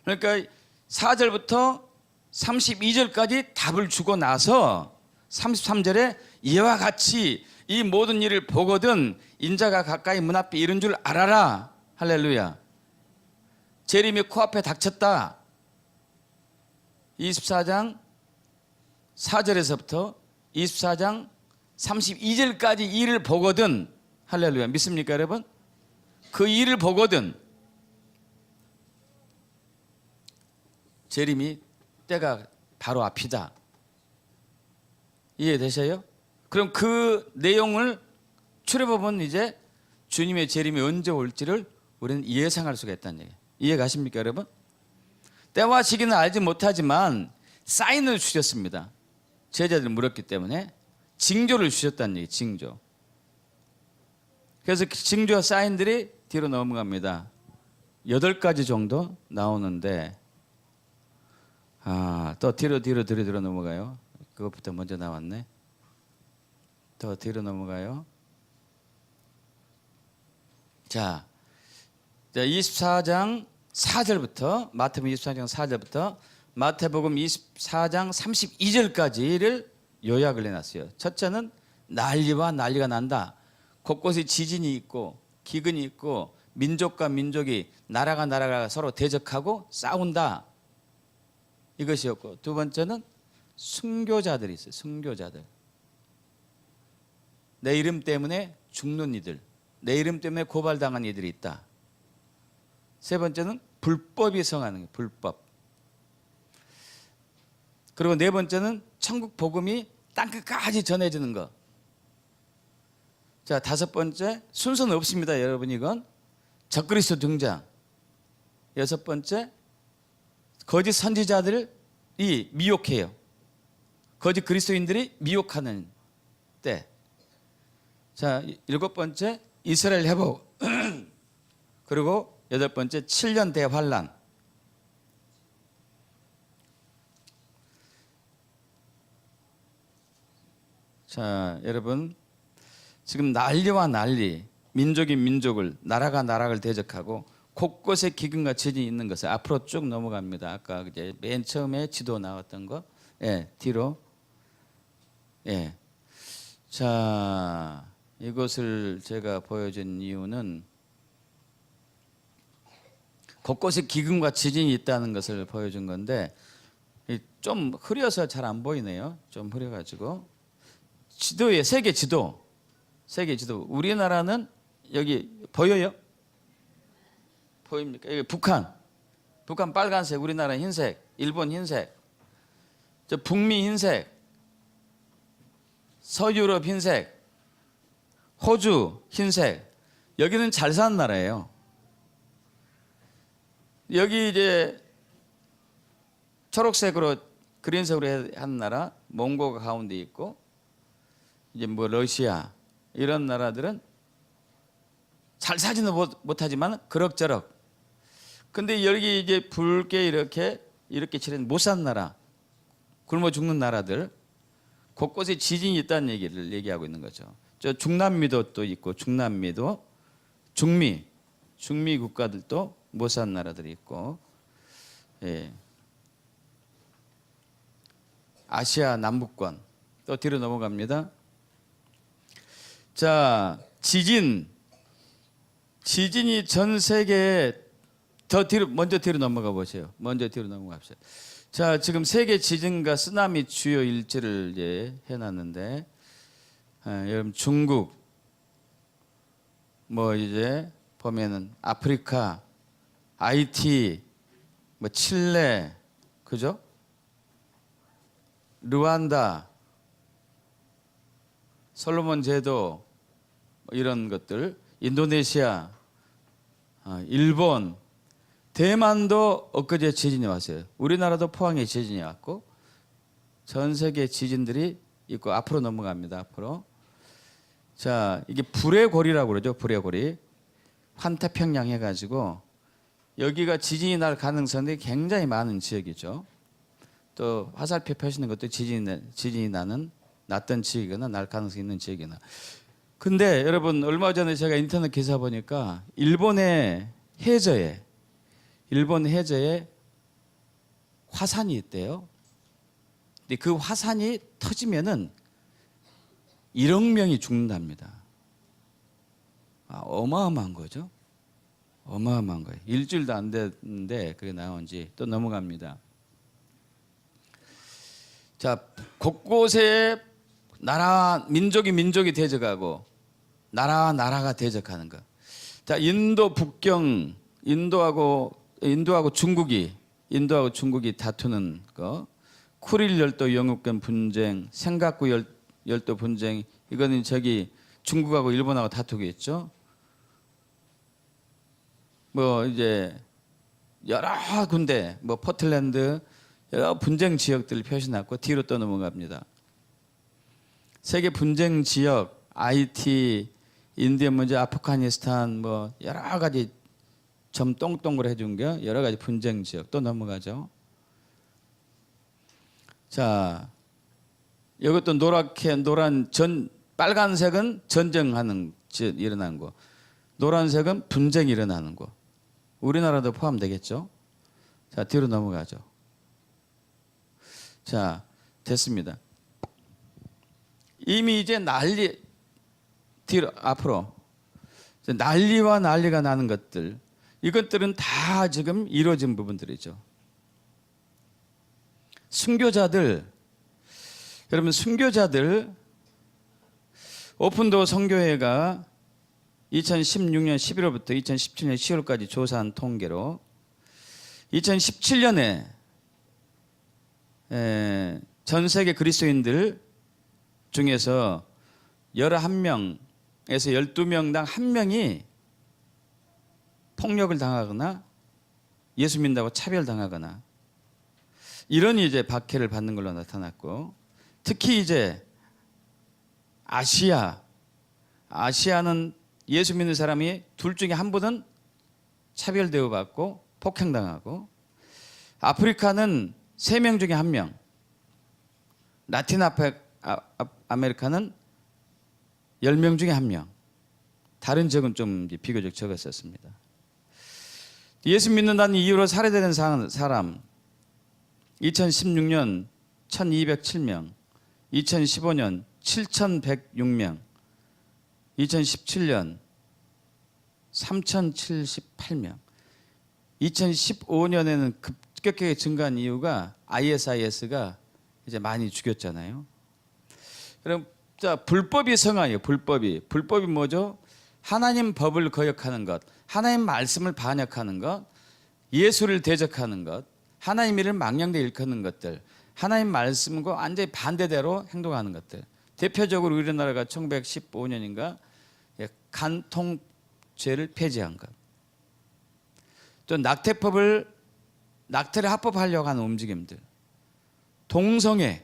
그러니까 4절부터 32절까지 답을 주고 나서 33절에 이와 같이 이 모든 일을 보거든 인자가 가까이 문 앞에 이른 줄 알아라. 할렐루야. 재림이 코앞에 닥쳤다. 24장 4절에서부터 24장 32절까지 일을 보거든. 할렐루야. 믿습니까, 여러분? 그 일을 보거든 재림이 때가 바로 앞이다. 이해되셔요? 그럼 그 내용을 추려보면 이제 주님의 재림이 언제 올지를 우리는 예상할 수가 있다는 얘기예요. 이해 가십니까, 여러분? 때와 시기는 알지 못하지만 사인을 주셨습니다. 제자들이 물었기 때문에 징조를 주셨다는 얘기예요. 징조. 그래서 그 징조와 사인들이 뒤로 넘어갑니다. 8가지 정도 나오는데 또 뒤로 넘어가요. 그것부터 먼저 나왔네. 더 뒤로 넘어가요. 자 24장 4절부터 마태복음 24장 4절부터 마태복음 24장 32절까지를 요약을 해놨어요. 첫째는 난리가 난다. 곳곳에 지진이 있고 기근이 있고 민족과 민족이 나라가 서로 대적하고 싸운다. 이것이었고, 두 번째는 순교자들이 있어요. 순교자들. 내 이름 때문에 죽는 이들, 내 이름 때문에 고발당한 이들이 있다. 세 번째는 불법이 성하는 거예요. 불법. 그리고 네 번째는 천국 복음이 땅끝까지 전해지는 것. 자, 다섯 번째, 순서는 없습니다, 여러분. 이건 적그리스도 등장. 여섯 번째, 거짓 선지자들이 미혹해요. 거짓 그리스도인들이 미혹하는 때. 자, 일곱 번째, 이스라엘 회복. 그리고 여덟 번째, 7년 대환란. 자, 여러분, 지금 난리와 난리, 민족이 민족을, 나라가 나라를 대적하고 곳곳에 기근과 지진이 있는 것을 앞으로 쭉 넘어갑니다. 아까 이제 맨 처음에 지도 나왔던 거, 뒤로. 자, 이것을 제가 보여준 이유는 곳곳에 기근과 지진이 있다는 것을 보여준 건데 좀 흐려서 잘 안 보이네요. 좀 흐려가지고 지도에 세계 지도. 우리나라는 여기 보여요? 보입니까? 여기 북한 빨간색, 우리나라 흰색, 일본 흰색, 저 북미 흰색, 서유럽 흰색, 호주 흰색. 여기는 잘 사는 나라예요. 여기 이제 초록색으로 그린색으로 한 나라 몽고가 가운데 있고, 이제 뭐 러시아 이런 나라들은 잘 사지는 못하지만 그럭저럭. 근데 여기 이제 붉게 이렇게 칠한 못 사는 나라, 굶어 죽는 나라들, 곳곳에 지진이 있다는 얘기를 얘기하고 있는 거죠. 저 중남미도 또 있고, 중미 국가들도 못 사는 나라들이 있고, 아시아 남부권. 또 뒤로 넘어갑니다. 자, 지진이 전 세계에 먼저 뒤로 넘어가 보세요. 먼저 뒤로 넘어갑시다. 자, 지금 세계 지진과 쓰나미 주요 일지를 이제 해놨는데, 여러분 중국, 뭐 이제 보면은 아프리카, 하이티, 뭐 칠레, 그죠? 르완다, 솔로몬 제도 뭐 이런 것들, 인도네시아, 일본, 대만도 엊그제 지진이 왔어요. 우리나라도 포항에 지진이 왔고 전 세계 지진들이 있고 앞으로 넘어갑니다. 앞으로. 자, 이게 불의 고리라고 그러죠. 불의 고리. 환태평양 해가지고 여기가 지진이 날 가능성이 굉장히 많은 지역이죠. 또 화살표 펴시는 것도 지진이 났던 지역이거나 날 가능성이 있는 지역이나. 근데 여러분 얼마 전에 제가 인터넷 기사 보니까 일본 해저에 화산이 있대요. 근데 그 화산이 터지면은 1억 명이 죽는답니다. 어마어마한 거죠. 어마어마한 거예요. 일주일도 안 됐는데 그게 나온 지 또 넘어갑니다. 자, 곳곳에 민족이 대적하고 나라가 대적하는 거. 자, 인도 북경, 인도하고 중국이 다투는 거. 쿠릴 열도 영국권 분쟁, 센가쿠 열도 분쟁. 이거는 저기 중국하고 일본하고 다투겠죠. 뭐 이제 여러 군데 뭐 포틀랜드 여러 분쟁 지역들을 표시해놨고 뒤로 또 넘어갑니다. 세계 분쟁 지역, IT, 인디언 문제, 아프가니스탄 뭐 여러 가지 점 동동으로 해준 게 여러 가지 분쟁 지역 또 넘어가죠. 자, 이것도 빨간색은 전쟁하는 일어나는 거, 노란색은 분쟁이 일어나는 거. 우리나라도 포함되겠죠. 자, 뒤로 넘어가죠. 자, 됐습니다. 이미 이제 앞으로 난리와 난리가 나는 것들, 이것들은 다 지금 이루어진 부분들이죠. 여러분 순교자들 오픈도어 선교회가 2016년 11월부터 2017년 10월까지 조사한 통계로 2017년에 전 세계 그리스도인들 중에서 11명에서 12명당 1명이 폭력을 당하거나 예수 믿는다고 차별당하거나 이런 이제 박해를 받는 걸로 나타났고, 특히 이제 아시아는 예수 믿는 사람이 둘 중에 한 분은 차별 대우받고 폭행당하고, 아프리카는 3명 중에 1명, 라틴 아메리카는 10명 중에 1명, 다른 지역은 좀 비교적 적었었습니다. 예수 믿는다는 이유로 살해되는 사람 2016년 1207명, 2015년 7106명, 2017년 3078명, 2015년에는 급격하게 증가한 이유가 ISIS가 이제 많이 죽였잖아요. 그럼 자, 불법이 성화예요. 불법이 뭐죠? 하나님 법을 거역하는 것, 하나님 말씀을 반역하는 것, 예수를 대적하는 것, 하나님 일을 망령되이 일컫는 것들, 하나님 말씀과 완전히 반대대로 행동하는 것들. 대표적으로 우리나라가 1915년인가 간통죄를 폐지한 것. 또 낙태를 합법화하려고 하는 움직임들. 동성애는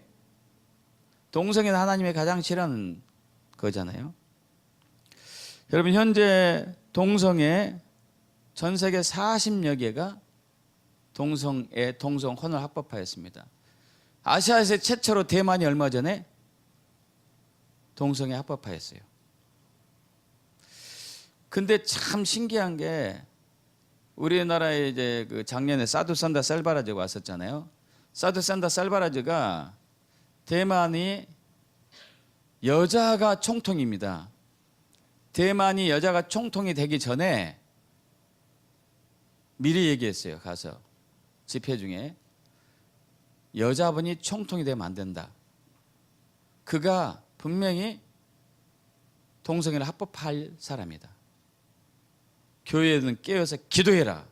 하나님의 가장 싫어하는 거잖아요. 여러분 현재 동성애 전 세계 40여 개가 동성 혼을 합법화했습니다. 아시아에서 최초로 대만이 얼마 전에 동성애 합법화했어요. 근데 참 신기한 게 우리나라에 이제 그 작년에 사두 산다 셀바라즈가 왔었잖아요. 사두 산다 셀바라즈가 대만이 여자가 총통입니다. 대만이 여자가 총통이 되기 전에 미리 얘기했어요. 가서 집회 중에 여자분이 총통이 되면 안 된다. 그가 분명히 동성애를 합법화할 사람이다. 교회에는 깨어서 기도해라.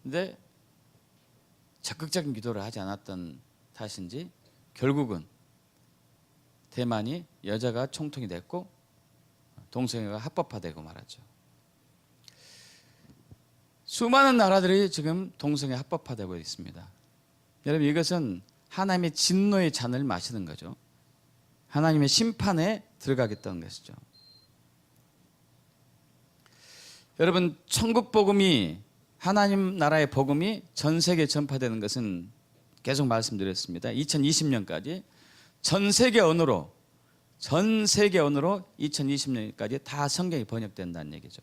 근데 적극적인 기도를 하지 않았던 탓인지 결국은 대만이 여자가 총통이 됐고 동성애가 합법화되고 말았죠. 수많은 나라들이 지금 동성애 합법화되고 있습니다. 여러분, 이것은 하나님의 진노의 잔을 마시는 거죠. 하나님의 심판에 들어가겠다는 것이죠. 여러분, 천국 복음이, 하나님 나라의 복음이 전 세계에 전파되는 것은 계속 말씀드렸습니다. 2020년까지 전 세계 언어로 2020년까지 다 성경이 번역된다는 얘기죠.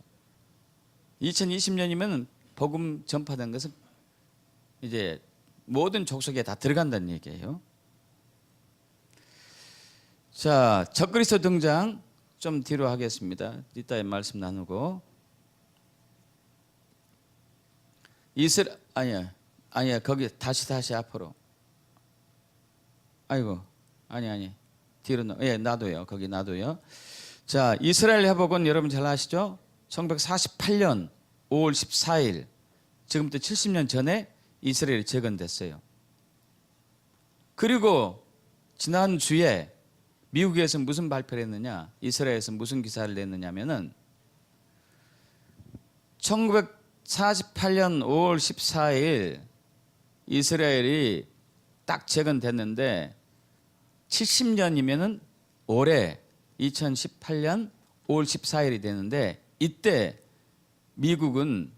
2020년이면 복음 전파된 것은 이제 모든 족속에 다 들어간다는 얘기예요. 자, 적그리스도 등장 좀 뒤로 하겠습니다. 이따에 말씀 나누고. 아니야 거기 다시 앞으로. 아이고 아니 뒤로 놔둬요. 거기 놔둬요. 자, 이스라엘 회복은 여러분 잘 아시죠? 1948년 5월 14일, 지금부터 70년 전에 이스라엘이 재건됐어요. 그리고 지난주에 미국에서 무슨 발표를 했느냐, 이스라엘에서 무슨 기사를 냈느냐면은 1948년 5월 14일 이스라엘이 딱 재건됐는데 70년이면은 올해 2018년 5월 14일이 되는데, 이때 미국은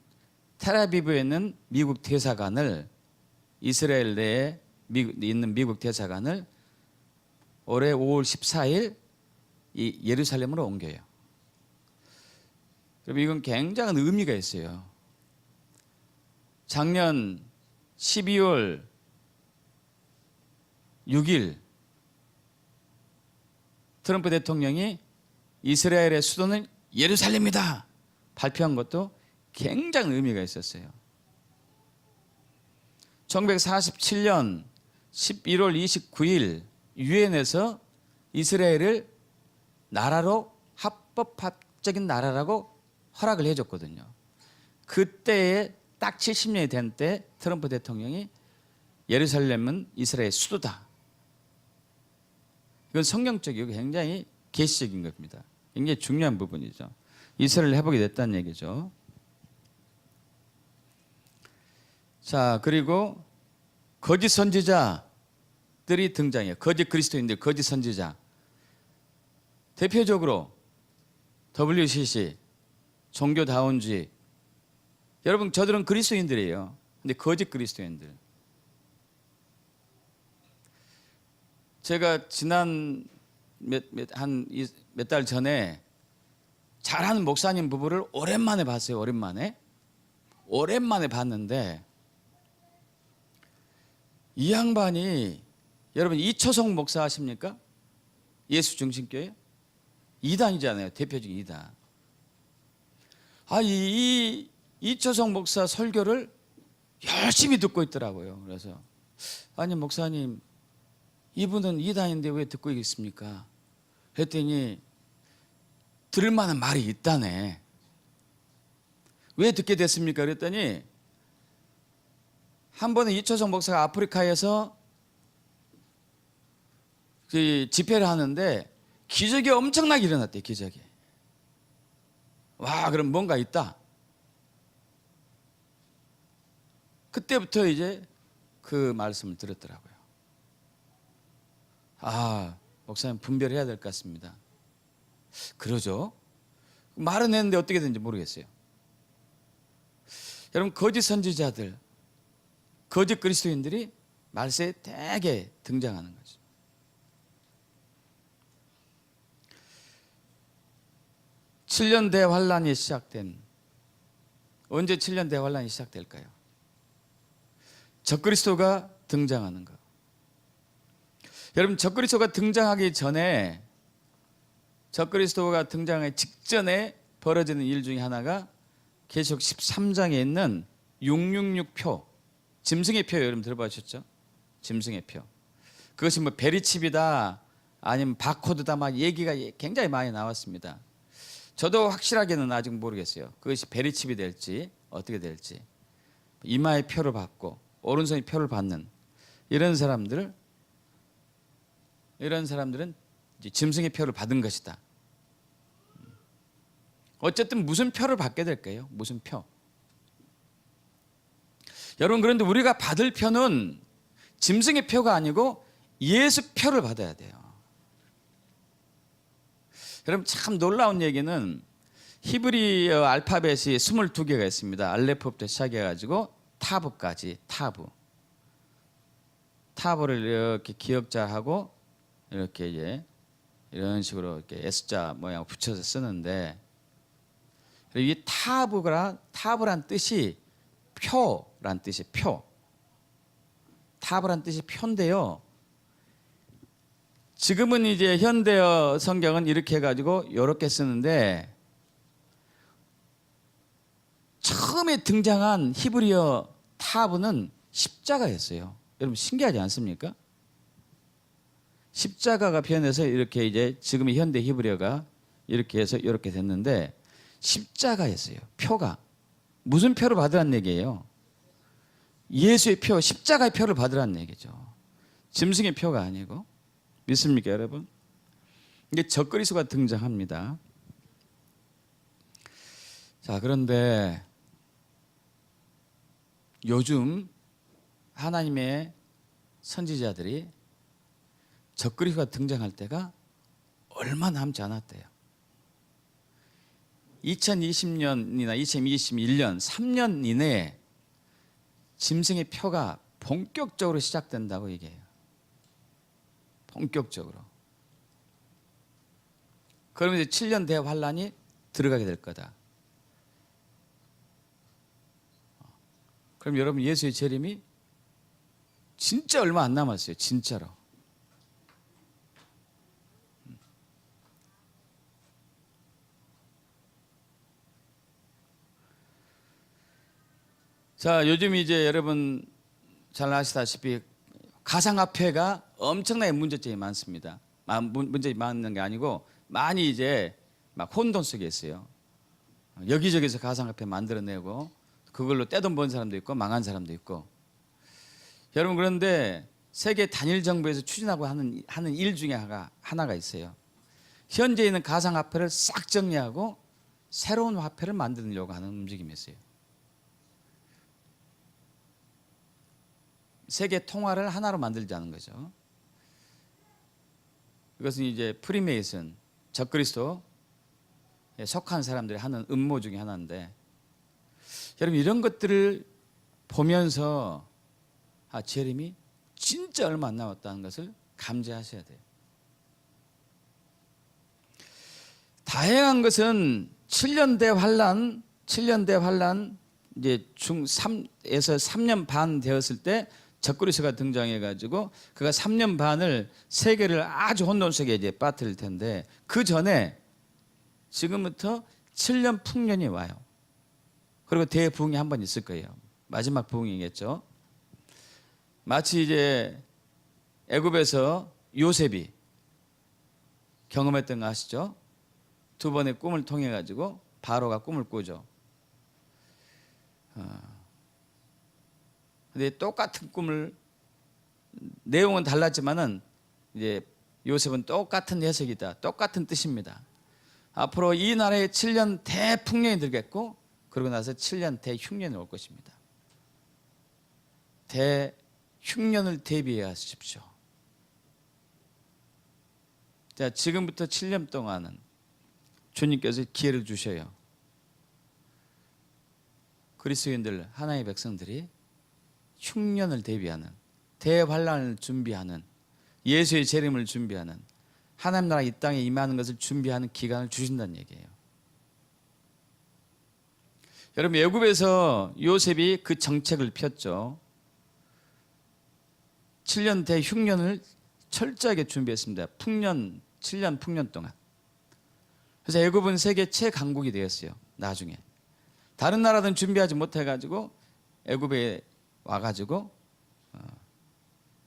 텔아비브에 있는 미국 대사관을, 이스라엘 내에 있는 미국 대사관을 올해 5월 14일 이 예루살렘으로 옮겨요. 그럼 이건 굉장한 의미가 있어요. 작년 12월 6일 트럼프 대통령이 이스라엘의 수도는 예루살렘이다 발표한 것도 굉장한 의미가 있었어요. 1947년 11월 29일 유엔에서 이스라엘을 나라로, 합법적인 나라라고 허락을 해줬거든요. 그때에 딱 70년이 된 때 트럼프 대통령이 예루살렘은 이스라엘의 수도다. 이건 성경적이고 굉장히 계시적인 겁니다. 굉장히 중요한 부분이죠. 이스라엘 회복이 됐다는 얘기죠. 자, 그리고 거짓 선지자들이 등장해요. 거짓 그리스도인들, 거짓 선지자. 대표적으로 WCC, 종교다운주의. 여러분, 저들은 그리스도인들이에요. 근데 거짓 그리스도인들. 제가 지난 몇 달 전에 잘하는 목사님 부부를 오랜만에 봤어요. 오랜만에 봤는데 이 양반이, 여러분 이초성 목사 아십니까? 예수중심교회 2단이잖아요. 대표적인 2단. 이 이초성 목사 설교를 열심히 듣고 있더라고요. 그래서 아니 목사님, 이분은 2단인데 왜 듣고 있습니까? 했더니 들을 만한 말이 있다네. 왜 듣게 됐습니까? 그랬더니 한 번에 이초성 목사가 아프리카에서 집회를 하는데 기적이 엄청나게 일어났대요. 기적이. 와, 그럼 뭔가 있다. 그때부터 이제 그 말씀을 들었더라고요. 목사님 분별해야 될 것 같습니다. 그러죠. 말은 했는데 어떻게 되는지 모르겠어요. 여러분, 거짓 선지자들, 거짓 그리스도인들이 말세에 되게 등장하는 거죠. (7년) 대환란이 시작된, 언제 7년 대환란이 시작될까요? 적그리스도가 등장하는 것. 여러분, 적그리스도가 등장하기 전에, 적그리스도가 등장하기 직전에 벌어지는 일 중에 하나가 계시록 13장에 있는 666표, 짐승의 표. 여러분 들어보셨죠? 짐승의 표. 그것이 뭐 베리칩이다 아니면 바코드다, 막 얘기가 굉장히 많이 나왔습니다. 저도 확실하게는 아직 모르겠어요. 그것이 베리칩이 될지 어떻게 될지. 이마에 표를 받고 오른손에 표를 받는 이런 사람들은 이제 짐승의 표를 받은 것이다. 어쨌든 무슨 표를 받게 될까요? 무슨 표? 여러분, 그런데 우리가 받을 표는 짐승의 표가 아니고 예수 표를 받아야 돼요. 여러분, 참 놀라운 얘기는 히브리어 알파벳이 22개가 있습니다. 알레프부터 시작해가지고 타브까지. 타브를 이렇게 기역자하고 이렇게 이제 이런 식으로 이렇게 S자 모양 붙여서 쓰는데, 이 타브란 뜻이 표란 뜻이 표. 타브란 뜻이 표인데요. 지금은 이제 현대어 성경은 이렇게 해가지고 이렇게 쓰는데, 처음에 등장한 히브리어 타브는 십자가였어요. 여러분, 신기하지 않습니까? 십자가가 변해서 이렇게 이제 지금의 현대 히브리어가 이렇게 해서 이렇게 됐는데, 십자가였어요. 표가 무슨 표를 받으라는 얘기예요? 예수의 표, 십자가의 표를 받으라는 얘기죠. 짐승의 표가 아니고. 믿습니까, 여러분? 이게 적그리스도가 등장합니다. 자, 그런데 요즘 하나님의 선지자들이 적그리스도가 등장할 때가 얼마 남지 않았대요. 2020년이나 2021년 3년 이내에 짐승의 표가 본격적으로 시작된다고 얘기해요. 본격적으로. 그러면 이제 7년 대환란이 들어가게 될 거다. 그럼 여러분, 예수의 재림이 진짜 얼마 안 남았어요. 진짜로. 자, 요즘 이제 여러분 잘 아시다시피 가상화폐가 엄청나게 문제점이 많습니다. 문제점이 많은 게 아니고 많이 이제 막 혼돈 속에 있어요. 여기저기서 가상화폐 만들어내고 그걸로 떼돈 번 사람도 있고 망한 사람도 있고. 여러분, 그런데 세계 단일 정부에서 추진하고 하는 일 중에 하나가 있어요. 현재 있는 가상화폐를 싹 정리하고 새로운 화폐를 만들려고 하는 움직임이 있어요. 세계 통화를 하나로 만들자는 거죠. 이것은 이제 프리메이슨, 적그리스도에 속한 사람들이 하는 음모 중에 하나인데, 여러분, 이런 것들을 보면서 재림이 진짜 얼마 안 남았다는 것을 감지하셔야 돼요. 다행한 것은 7년대 환란 이제 중3에서 3년 반 되었을 때 적그리스도가 등장해가지고 그가 3년 반을 세계를 아주 혼돈 속에 이제 빠뜨릴 텐데, 그 전에 지금부터 7년 풍년이 와요. 그리고 대부흥이 한 번 있을 거예요. 마지막 부흥이겠죠. 마치 이제 애굽에서 요셉이 경험했던 거 아시죠? 두 번의 꿈을 통해 가지고 바로가 꿈을 꾸죠. 근데 똑같은 꿈을, 내용은 달랐지만은 이제 요셉은 똑같은 해석이다, 똑같은 뜻입니다. 앞으로 이 나라에 7년 대풍년이 들겠고, 그러고 나서 7년 대흉년이 올 것입니다. 대흉년을 대비해 하십시오. 자, 지금부터 7년 동안은 주님께서 기회를 주셔요. 그리스도인들, 하나님의 백성들이 흉년을 대비하는, 대환란을 준비하는, 예수의 재림을 준비하는, 하나님 나라 이 땅에 임하는 것을 준비하는 기간을 주신다는 얘기예요. 여러분, 애굽에서 요셉이 그 정책을 폈죠. 7년 대흉년을 철저하게 준비했습니다. 7년 풍년 동안. 그래서 애굽은 세계 최강국이 되었어요. 나중에 다른 나라들은 준비하지 못해가지고 애굽에 와가지고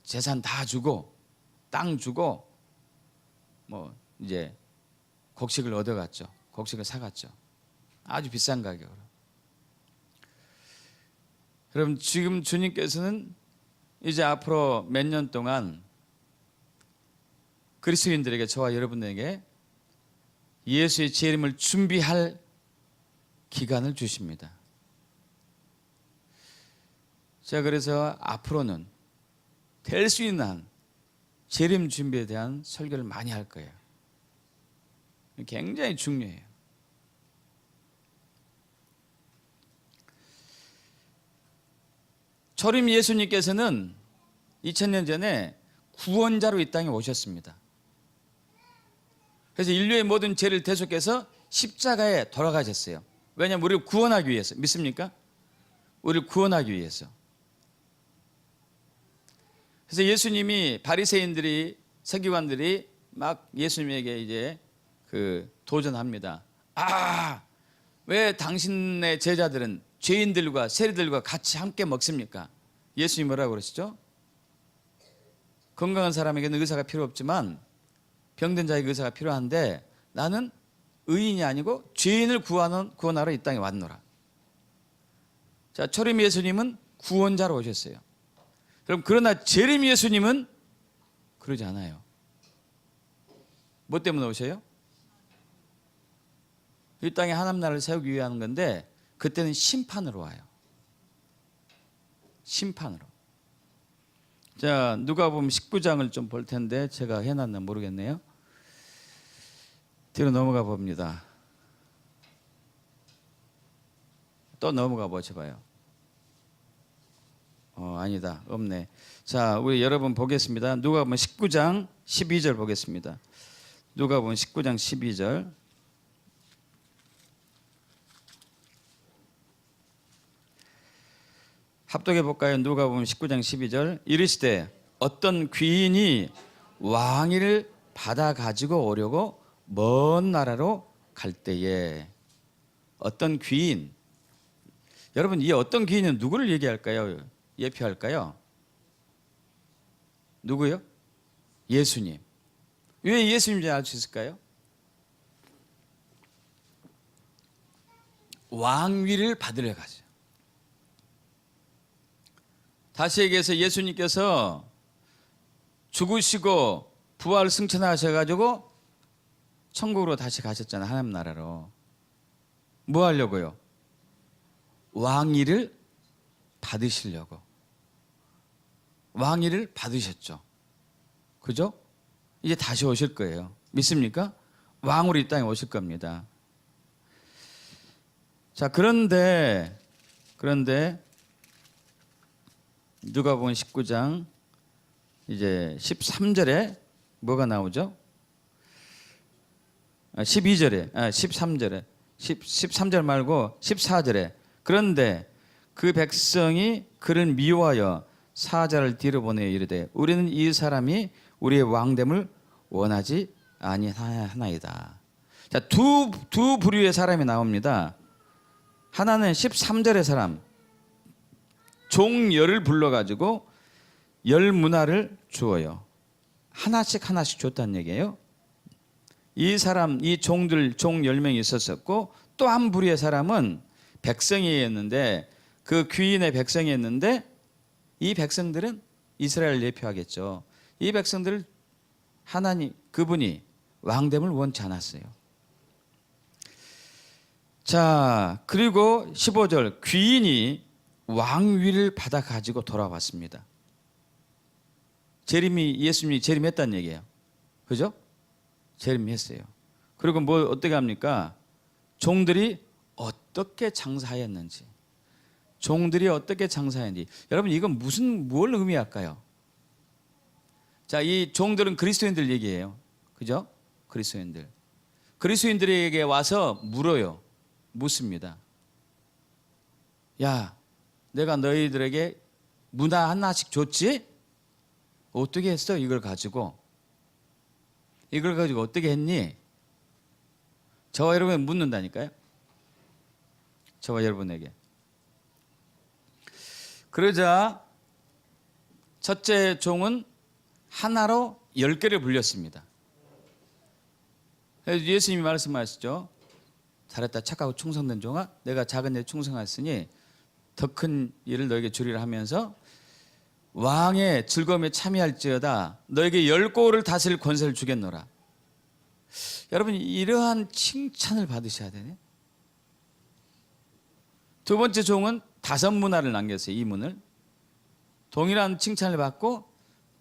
재산 다 주고 땅 주고 뭐 이제 곡식을 얻어갔죠. 곡식을 사갔죠. 아주 비싼 가격으로. 여러분, 지금 주님께서는 이제 앞으로 몇 년 동안 그리스도인들에게, 저와 여러분에게 예수의 재림을 준비할 기간을 주십니다. 제가 그래서 앞으로는 될 수 있는 한 재림 준비에 대한 설교를 많이 할 거예요. 굉장히 중요해요. 초림 예수님께서는 2000년 전에 구원자로 이 땅에 오셨습니다. 그래서 인류의 모든 죄를 대속해서 십자가에 돌아가셨어요. 왜냐하면 우리를 구원하기 위해서. 믿습니까? 우리를 구원하기 위해서. 그래서 예수님이, 바리새인들이, 서기관들이 막 예수님에게 이제 도전합니다. 왜 당신의 제자들은 죄인들과 세리들과 같이 함께 먹습니까? 예수님이 뭐라고 그러시죠? 건강한 사람에게는 의사가 필요 없지만 병든 자에게 의사가 필요한데 나는 의인이 아니고 죄인을 구원하러 이 땅에 왔노라. 자, 초림 예수님은 구원자로 오셨어요. 그러나 재림 예수님은 그러지 않아요. 뭐 때문에 오셔요? 이 땅에 하나님 나라를 세우기 위해 하는 건데 그때는 심판으로 와요. 심판으로. 자, 누가복음 19장을 좀 볼 텐데 제가 해놨나 모르겠네요. 뒤로 넘어가 봅니다. 또 넘어가 보셔봐요. 아니다, 없네. 자, 우리 여러분 보겠습니다. 누가복음 19장 12절 보겠습니다. 누가복음 19장 12절. 합독해 볼까요? 누가복음 19장 12절. 이르시되 어떤 귀인이 왕위를 받아 가지고 오려고 먼 나라로 갈 때에. 어떤 귀인. 여러분, 이 어떤 귀인은 누구를 얘기할까요? 예표할까요? 누구요? 예수님. 왜 예수님인지 알 수 있을까요? 왕위를 받으려 가죠. 다시 얘기해서 예수님께서 죽으시고 부활 승천하셔가지고 천국으로 다시 가셨잖아요. 하나님 나라로. 뭐 하려고요? 왕위를 받으시려고. 왕위를 받으셨죠. 그죠? 이제 다시 오실 거예요. 믿습니까? 왕으로 이 땅에 오실 겁니다. 자, 그런데 누가복음 19장 이제 13절에 뭐가 나오죠? 13절에 13절 말고 14절에 그런데 그 백성이 그를 미워하여 사자를 뒤로 보내어 이르되 우리는 이 사람이 우리의 왕됨을 원하지 아니하나이다. 자, 두 부류의 사람이 나옵니다. 하나는 13절의 사람, 종열을 불러가지고 열 문화를 주어요. 하나씩 줬다는 얘기예요. 이 사람, 이 종들, 종 10명이 있었었고 또 한 부류의 사람은 백성이었는데 그 귀인의 백성이었는데 이 백성들은 이스라엘을 대표하겠죠. 이 백성들을 하나님, 그분이 왕됨을 원치 않았어요. 자, 그리고 15절 귀인이 왕위를 받아 가지고 돌아왔습니다. 예수님이 재림했다는 얘기예요. 그죠? 재림했어요. 그리고 뭐 어떻게 합니까? 종들이 어떻게 장사하였는지. 종들이 어떻게 장사했는지. 여러분, 이건 뭘 의미할까요? 자, 이 종들은 그리스도인들 얘기예요. 그죠? 그리스도인들. 그리스도인들에게 와서 물어요. 묻습니다. 야, 내가 너희들에게 문화 하나씩 줬지? 어떻게 했어? 이걸 가지고 어떻게 했니? 저와 여러분이 묻는다니까요. 저와 여러분에게. 그러자 첫째 종은 하나로 10개를 불렸습니다. 그래서 예수님이 말씀하시죠. 잘했다 착하고 충성된 종아, 내가 작은 데 충성하였으니 더 큰 일을 너에게 주리라 하면서 왕의 즐거움에 참여할지어다 너에게 10고을을 다스릴 권세를 주겠노라. 여러분 이러한 칭찬을 받으셔야 되네. 두 번째 종은 5문화를 남겼어요. 이 문을 동일한 칭찬을 받고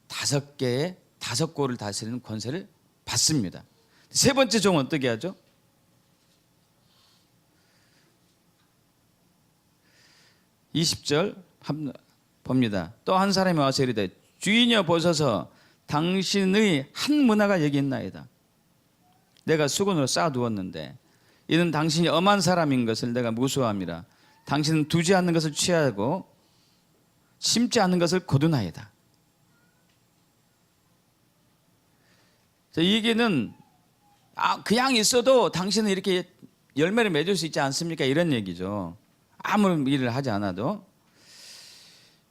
5개의 5고을을 다스리는 권세를 받습니다. 세 번째 종은 어떻게 하죠? (20절) 봅니다. 또 한 사람이 와서 이르되 주인이여 보소서 당신의 한 문화가 여기 있나이다. 내가 수건으로 쌓아두었는데 이는 당신이 엄한 사람인 것을 내가 무수함이라. 당신은 두지 않는 것을 취하고 심지 않는 것을 거두나이다. 이 얘기는 그냥 있어도 당신은 이렇게 열매를 맺을 수 있지 않습니까? 이런 얘기죠. 아무런 일을 하지 않아도.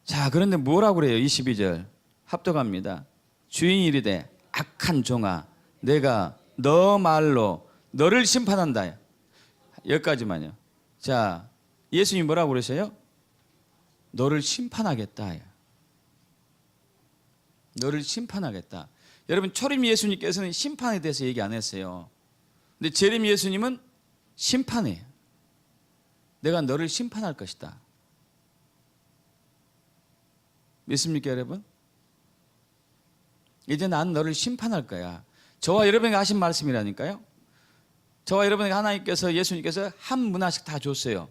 자, 그런데 뭐라고 그래요? 22절 합독합니다. 주인이 이르되 악한 종아 내가 너 말로 너를 심판한다. 여기까지만요. 자, 예수님이 뭐라고 그러세요? 너를 심판하겠다. 너를 심판하겠다. 여러분 초림 예수님께서는 심판에 대해서 얘기 안 했어요. 근데 재림 예수님은 심판이에요. 내가 너를 심판할 것이다. 믿습니까 여러분? 이제 난 너를 심판할 거야. 저와 여러분에게 하신 말씀이라니까요. 저와 여러분에게 하나님께서 예수님께서 한 문화씩 다 줬어요.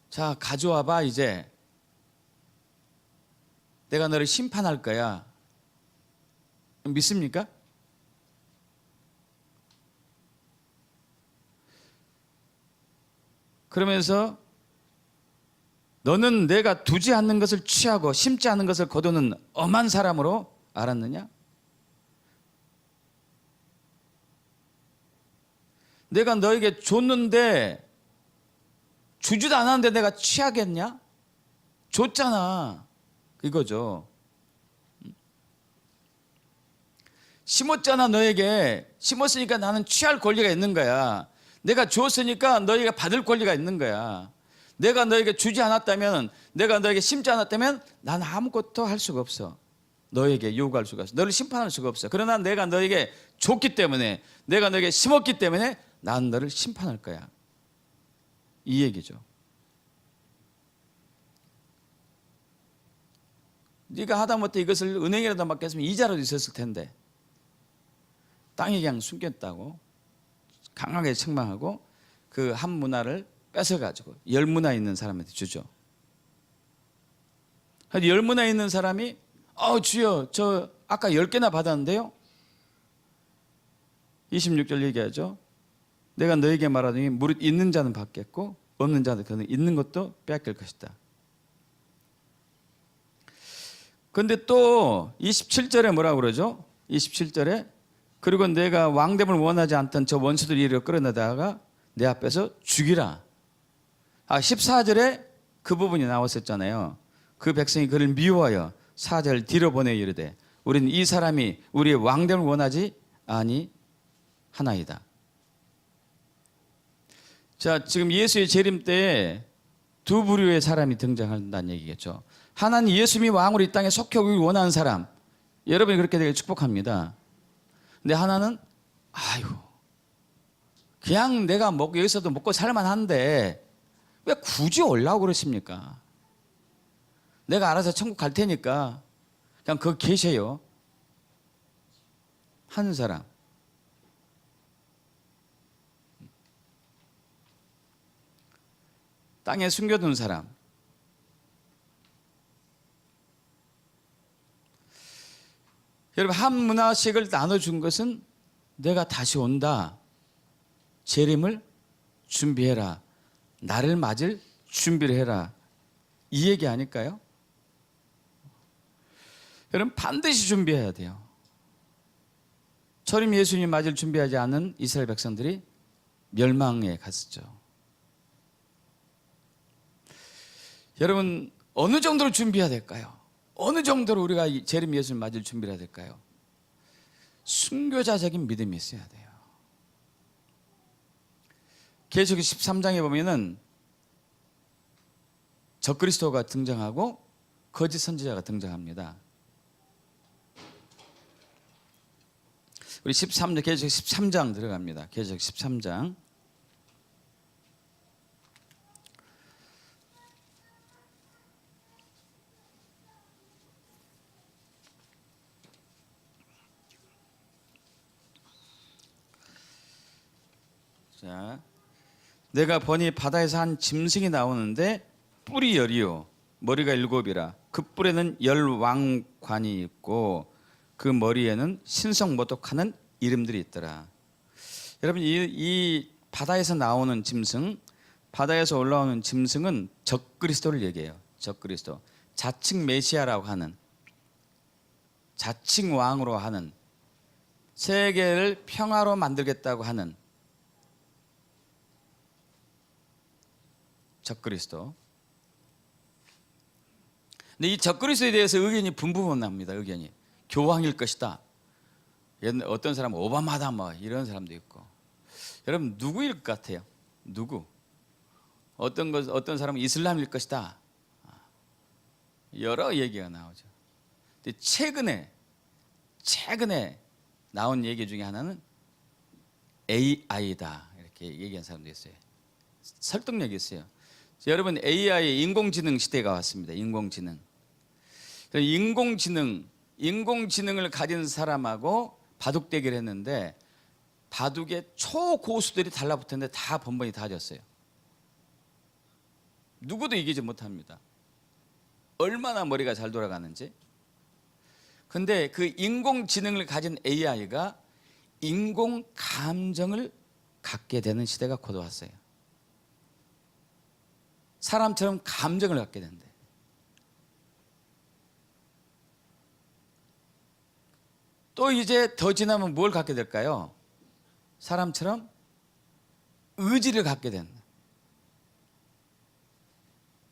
자 가져와 봐. 이제 내가 너를 심판할 거야. 믿습니까? 그러면서 너는 내가 두지 않는 것을 취하고 심지 않는 것을 거두는 엄한 사람으로 알았느냐? 내가 너에게 줬는데 주지도 않았는데 내가 취하겠냐? 줬잖아. 이거죠. 심었잖아. 너에게 심었으니까 나는 취할 권리가 있는 거야. 내가 줬으니까 너에게 받을 권리가 있는 거야. 내가 너에게 주지 않았다면, 내가 너에게 심지 않았다면 나는 아무것도 할 수가 없어. 너에게 요구할 수가 없어. 너를 심판할 수가 없어. 그러나 내가 너에게 줬기 때문에, 내가 너에게 심었기 때문에 난 너를 심판할 거야. 이 얘기죠. 네가 하다못해 이것을 은행이라도 맡겼으면 이자라도 있었을 텐데 땅에 그냥 숨겼다고 강하게 책망하고 그 한 문화를 뺏어가지고 10문화 있는 사람한테 주죠. 10문화 있는 사람이 주여 저 아까 10개나 받았는데요. 26절 얘기하죠. 내가 너에게 말하더니 무릇 있는 자는 받겠고 없는 자는 그는 있는 것도 빼앗길 것이다. 그런데 또 27절에 뭐라고 그러죠? 27절에 그리고 내가 왕됨을 원하지 않던 저 원수들을 이리로 끌어내다가 내 앞에서 죽이라. 14절에 그 부분이 나왔었잖아요. 그 백성이 그를 미워하여 사자를 뒤로 보내 이르되 우리는 이 사람이 우리의 왕됨을 원하지 아니하나이다. 자, 지금 예수의 재림 때에 두 부류의 사람이 등장한다는 얘기겠죠. 하나는 예수님이 왕으로 이 땅에 속해 오길 원하는 사람, 여러분이 그렇게 되길 축복합니다. 근데 하나는 그냥 내가 여기서도 먹고 살만한데 왜 굳이 올라오고 그러십니까? 내가 알아서 천국 갈 테니까 그냥 거기 계세요. 한 사람. 땅에 숨겨둔 사람. 여러분 한 문화씩을 나눠준 것은 내가 다시 온다. 재림을 준비해라. 나를 맞을 준비를 해라. 이 얘기 아닐까요? 여러분 반드시 준비해야 돼요. 초림 예수님 맞을 준비하지 않은 이스라엘 백성들이 멸망에 갔었죠. 여러분 어느 정도로 준비해야 될까요? 어느 정도로 우리가 재림 예수님 맞을 준비를 해야 될까요? 순교자적인 믿음이 있어야 돼요. 계시록 13장에 보면은 적그리스도가 등장하고 거짓 선지자가 등장합니다. 우리 13장, 계시록 13장 들어갑니다. 계시록 13장. 자, 내가 보니 바다에서 한 짐승이 나오는데 뿔이 열이요 머리가 7이라 그 뿔에는 10왕관이 있고 그 머리에는 신성모독하는 이름들이 있더라. 여러분, 이 바다에서 나오는 짐승, 바다에서 올라오는 짐승은 적그리스도를 얘기해요. 적그리스도, 자칭 메시아라고 하는, 자칭 왕으로 하는, 세계를 평화로 만들겠다고 하는 적그리스도. 근데 이 적그리스도에 대해서 의견이 분분합니다. 의견이 교황일 것이다. 어떤 사람은 오바마다 뭐 이런 사람도 있고. 여러분, 누구일 것 같아요? 누구? 어떤 사람은 이슬람일 것이다. 여러 얘기가 나오죠. 근데 최근에 나온 얘기 중에 하나는 AI다 이렇게 얘기한 사람도 있어요. 설득력이 있어요. 여러분, AI, 인공지능 시대가 왔습니다. 인공지능을 가진 사람하고 바둑 대결을 했는데 바둑의 초고수들이 달라붙었는데 다 번번이 다 졌어요. 누구도 이기지 못합니다. 얼마나 머리가 잘 돌아가는지. 근데 그 인공지능을 가진 AI가 인공 감정을 갖게 되는 시대가 곧 왔어요. 사람처럼 감정을 갖게 된대. 또 이제 더 지나면 뭘 갖게 될까요? 사람처럼 의지를 갖게 된다.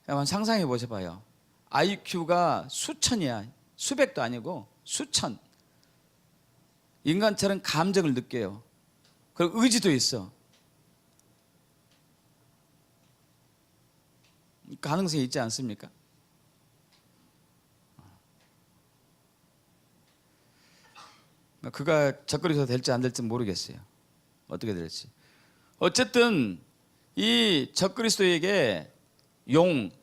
한번 상상해 보셔봐요. IQ가 수천이야. 수백도 아니고 수천. 인간처럼 감정을 느껴요. 그리고 의지도 있어. 가능성이 있지 않습니까? 그가 적그리스도 될지 안 될지 모르겠어요. 어떻게 될지. 어쨌든 이 적그리스도에게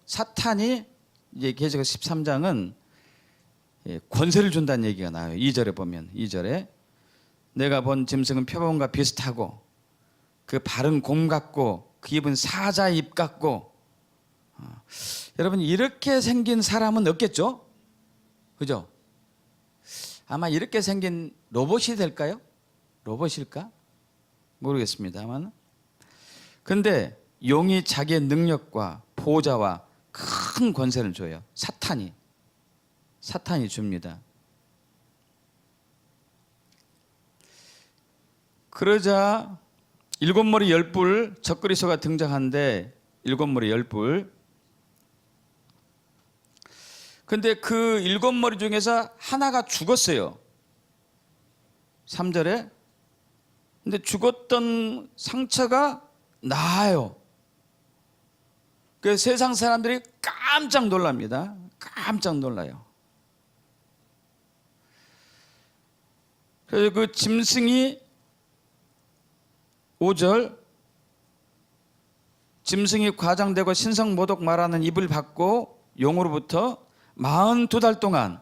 사탄이 이제 계시록 13장은 권세를 준다는 얘기가 나와요. 2절에 보면 2절에 내가 본 짐승은 표범과 비슷하고 그 발은 곰 같고 그 입은 사자 입 같고. 여러분, 이렇게 생긴 사람은 없겠죠? 그죠? 아마 이렇게 생긴 로봇이 될까요? 로봇일까? 모르겠습니다만. 근데 용이 자기의 능력과 보좌와 큰 권세를 줘요. 사탄이 줍니다. 그러자 7머리 10뿔 적그리스도가 등장하는데 7머리 10뿔. 근데 그 7머리 중에서 하나가 죽었어요. 3절에. 근데 죽었던 상처가 나아요. 그 세상 사람들이 깜짝 놀랍니다. 깜짝 놀라요. 그래서 그 짐승이 5절 짐승이 과장되고 신성모독 말하는 입을 받고 용으로부터 42달 동안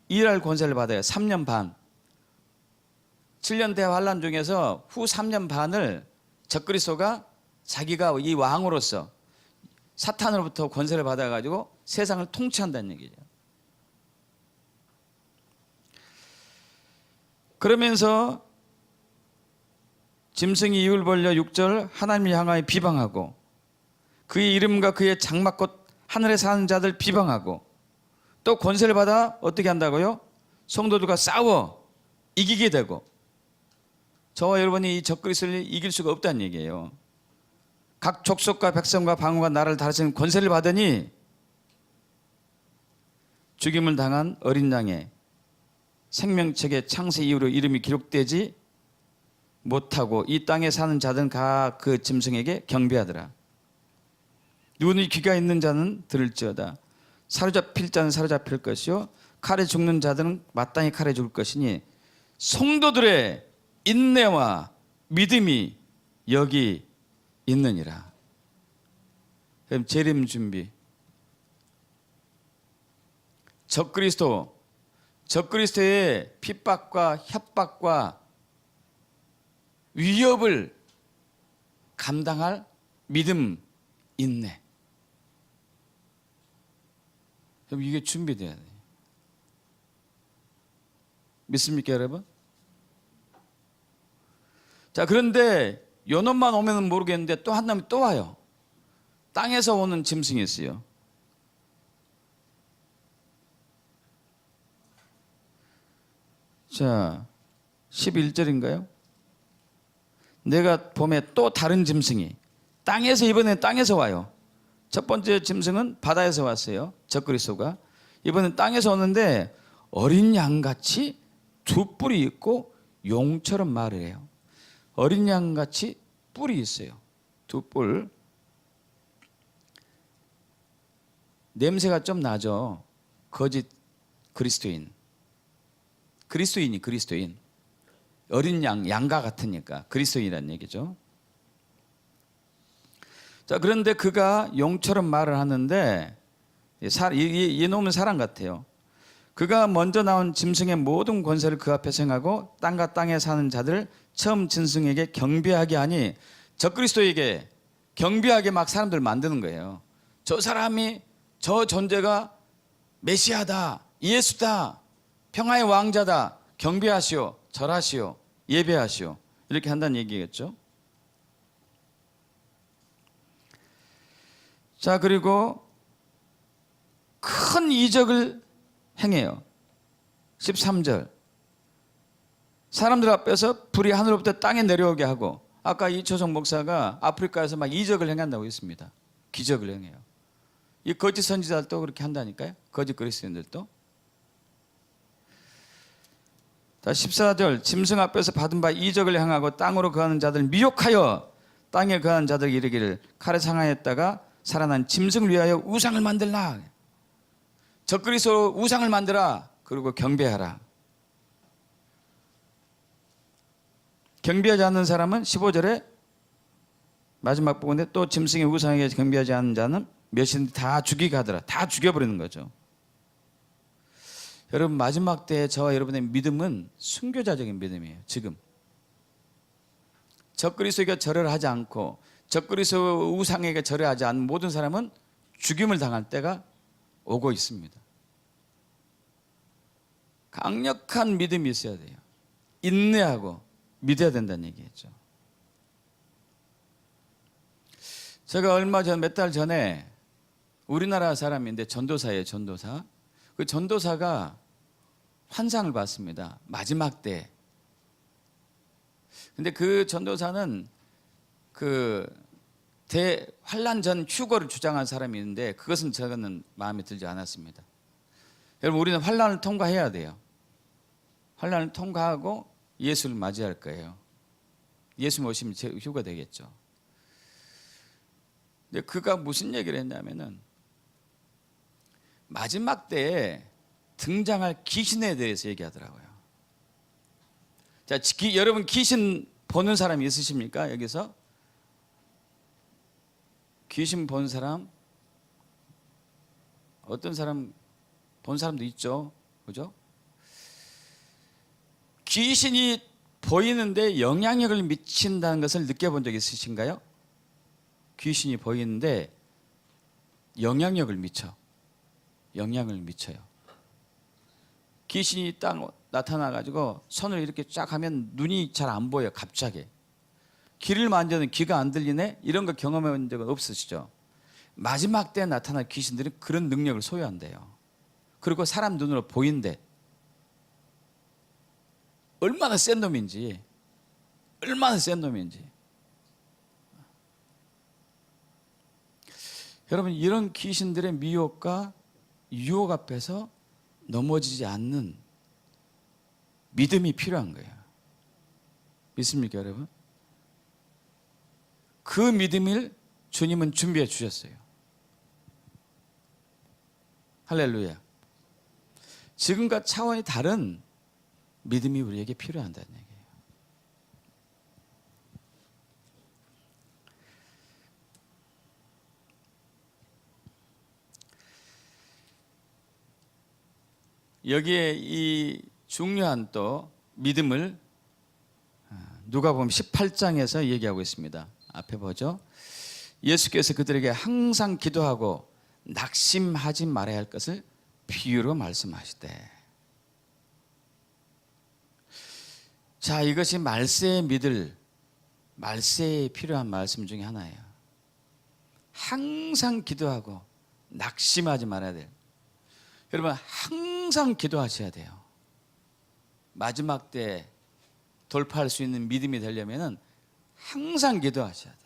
일할 권세를 받아요. 3년 반. 7년 대환란 중에서 후 3년 반을 적그리스도가 자기가 이 왕으로서 사탄으로부터 권세를 받아가지고 세상을 통치한다는 얘기죠. 그러면서 짐승이 입을 벌려 6절 하나님을 향하여 비방하고 그의 이름과 그의 장막곧 하늘에 사는 자들 비방하고 또 권세를 받아 어떻게 한다고요? 성도들과 싸워 이기게 되고. 저와 여러분이 이 적그리스도를 이길 수가 없다는 얘기예요. 각 족속과 백성과 방언과 나라를 다스리는 권세를 받으니 죽임을 당한 어린 양의 생명책의 창세 이후로 이름이 기록되지 못하고 이 땅에 사는 자들은 각 그 짐승에게 경배하더라. 누구는 귀가 있는 자는 들을지어다. 사로잡힐 자는 사로잡힐 것이요 칼에 죽는 자들은 마땅히 칼에 죽을 것이니 성도들의 인내와 믿음이 여기 있느니라. 그럼 재림 준비. 적그리스도의 핍박과 협박과 위협을 감당할 믿음, 인내. 그럼 이게 준비돼야 돼요. 믿습니까, 여러분? 자, 그런데 요 놈만 오면 모르겠는데 또 한 놈이 또 와요. 땅에서 오는 짐승이 있어요. 자, 11절인가요? 내가 봄에 또 다른 짐승이 땅에서, 이번엔 땅에서 와요. 첫 번째 짐승은 바다에서 왔어요. 적그리스도가. 이번엔 땅에서 오는데 어린 양같이 두 뿔이 있고 용처럼 말을 해요. 어린 양같이 뿔이 있어요. 두 뿔. 냄새가 좀 나죠. 거짓 그리스도인. 그리스도인. 어린 양과 같으니까 그리스도인이라는 얘기죠. 자, 그런데 그가 용처럼 말을 하는데 이 놈은 사람 같아요. 그가 먼저 나온 짐승의 모든 권세를 그 앞에 행하고 땅과 땅에 사는 자들 처음 짐승에게 경배하게 하니 적그리스도에게 경배하게 막 사람들 만드는 거예요. 저 사람이, 저 존재가 메시아다, 예수다, 평화의 왕자다, 경배하시오, 절하시오, 예배하시오, 이렇게 한다는 얘기겠죠. 자, 그리고 큰 이적을 행해요. 13절. 사람들 앞에서 불이 하늘로부터 땅에 내려오게 하고, 아까 이초성 목사가 아프리카에서 막 이적을 행한다고 했습니다. 기적을 행해요. 이 거짓 선지자들도 그렇게 한다니까요. 거짓 그리스도인들도. 자, 14절. 짐승 앞에서 받은 바 이적을 행하고 땅으로 거하는 자들 미혹하여 땅에 거하는 자들 이르기를 칼에 상하였다가 살아난 짐승을 위하여 우상을 만들라. 적그리스도 우상을 만들어. 그리고 경배하라. 경배하지 않는 사람은 15절에 마지막 부분에 또 짐승의 우상에게 경배하지 않는 자는 몇인지 다 죽이게 하더라. 다 죽여버리는 거죠. 여러분, 마지막 때에 저와 여러분의 믿음은 순교자적인 믿음이에요. 지금 적그리스도에게 절을 하지 않고 적그리스도 우상에게 절하지 않는 모든 사람은 죽임을 당할 때가 오고 있습니다. 강력한 믿음이 있어야 돼요. 인내하고 믿어야 된다는 얘기겠죠. 제가 얼마 전, 몇 달 전에 우리나라 사람인데 전도사예요. 전도사. 그 전도사가 환상을 봤습니다. 마지막 때. 근데 그 전도사는 그 대환란 전 휴거를 주장한 사람이 있는데 그것은 저는 마음에 들지 않았습니다. 여러분, 우리는 환란을 통과해야 돼요. 환란을 통과하고 예수를 맞이할 거예요. 예수 모시면 휴거 되겠죠. 근데 그가 무슨 얘기를 했냐면은 마지막 때에 등장할 귀신에 대해서 얘기하더라고요. 자, 여러분 귀신 보는 사람이 있으십니까? 여기서 귀신 본 사람, 어떤 사람 본 사람도 있죠, 그죠? 귀신이 보이는데 영향력을 미친다는 것을 느껴본 적 있으신가요? 귀신이 보이는데 영향력을 미쳐요. 귀신이 딱 나타나가지고 손을 이렇게 쫙 하면 눈이 잘 안 보여요. 갑자기 귀를 만져도 귀가 안 들리네. 이런 거 경험해 본 적은 없으시죠? 마지막 때 나타날 귀신들은 그런 능력을 소유한대요. 그리고 사람 눈으로 보인대. 얼마나 센 놈인지. 여러분, 이런 귀신들의 미혹과 유혹 앞에서 넘어지지 않는 믿음이 필요한 거예요. 믿습니까, 여러분? 그 믿음을 주님은 준비해 주셨어요. 할렐루야. 지금과 차원이 다른 믿음이 우리에게 필요한다는 얘기예요. 여기에 이 중요한 또 믿음을 누가복음 18장에서 얘기하고 있습니다. 앞에 보죠. 예수께서 그들에게 항상 기도하고 낙심하지 말아야 할 것을 비유로 말씀하시되. 자, 이것이 말세에 믿을, 말세에 필요한 말씀 중에 하나예요. 항상 기도하고 낙심하지 말아야 돼요. 여러분, 항상 기도하셔야 돼요. 마지막 때 돌파할 수 있는 믿음이 되려면 항상 기도하셔야 돼요.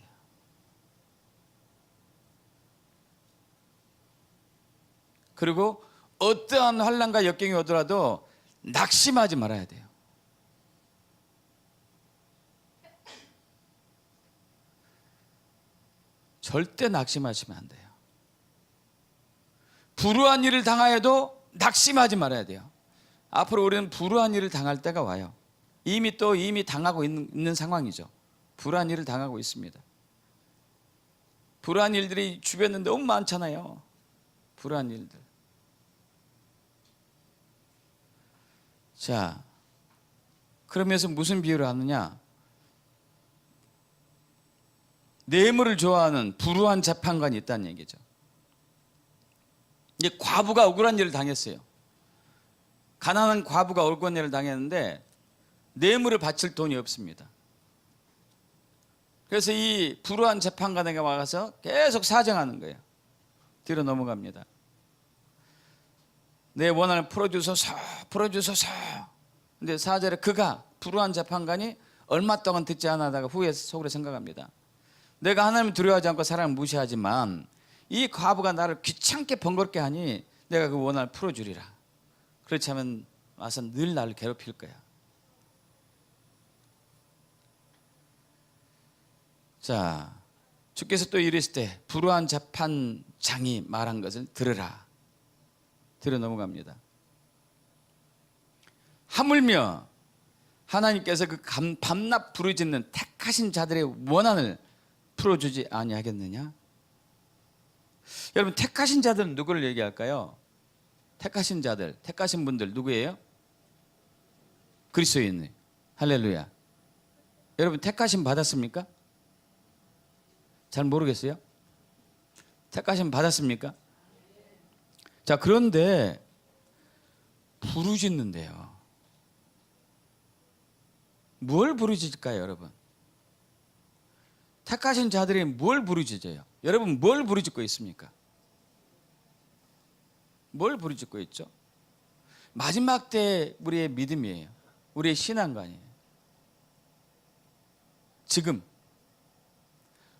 그리고 어떠한 환난과 역경이 오더라도 낙심하지 말아야 돼요. 절대 낙심하시면 안 돼요. 불우한 일을 당하여도 낙심하지 말아야 돼요. 앞으로 우리는 불우한 일을 당할 때가 와요. 이미 당하고 있는 상황이죠. 불우한 일을 당하고 있습니다. 불우한 일들이 주변에 너무 많잖아요. 불우한 일들. 자, 그러면서 무슨 비유를 하느냐? 뇌물을 좋아하는 불우한 재판관이 있다는 얘기죠. 이제 과부가 억울한 일을 당했어요. 가난한 과부가 억울한 일을 당했는데 뇌물을 바칠 돈이 없습니다. 그래서 이 불우한 재판관에게 와서 계속 사정하는 거예요. 뒤로 넘어갑니다. 내 원한을 풀어주소서. 근데 4절에 그가 불우한 재판관이 얼마 동안 듣지 않다가 후에 속으로 생각합니다. 내가 하나님을 두려워하지 않고 사람을 무시하지만 이 과부가 나를 귀찮게 번거롭게 하니 내가 그 원한을 풀어주리라. 그렇지 않으면 와서 늘 나를 괴롭힐 거야. 자, 주께서 또 이르실 때 불우한 재판장이 말한 것을 들으라. 들어 넘어갑니다. 하물며 하나님께서 그 밤낮 부르짖는 택하신 자들의 원한을 풀어주지 아니하겠느냐? 여러분, 택하신 자들은 누구를 얘기할까요? 택하신 자들, 택하신 분들 누구예요? 그리스도인. 할렐루야. 여러분, 택하심 받았습니까? 잘 모르겠어요? 택하심 받았습니까? 자, 그런데 부르짖는데요. 뭘 부르짖을까요, 여러분? 택하신 자들이 뭘 부르짖어요? 여러분, 뭘 부르짖고 있습니까? 뭘 부르짖고 있죠? 마지막 때 우리의 믿음이에요. 우리의 신앙관이에요. 지금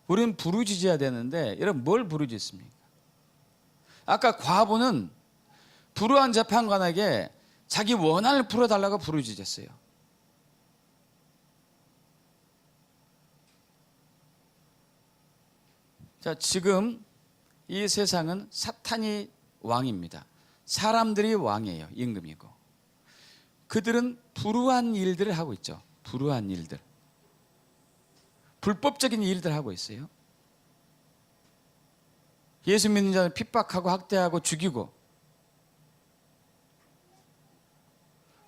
우리는 부르짖어야 되는데 여러분, 뭘 부르짖습니까? 아까 과부는 불우한 재판관에게 자기 원한을 풀어달라고 부르짖었어요. 자, 지금 이 세상은 사탄이 왕입니다. 사람들이 왕이에요. 임금이고. 그들은 불우한 일들을 하고 있죠. 불우한 일들. 불법적인 일들을 하고 있어요. 예수 믿는 자를 핍박하고 학대하고 죽이고.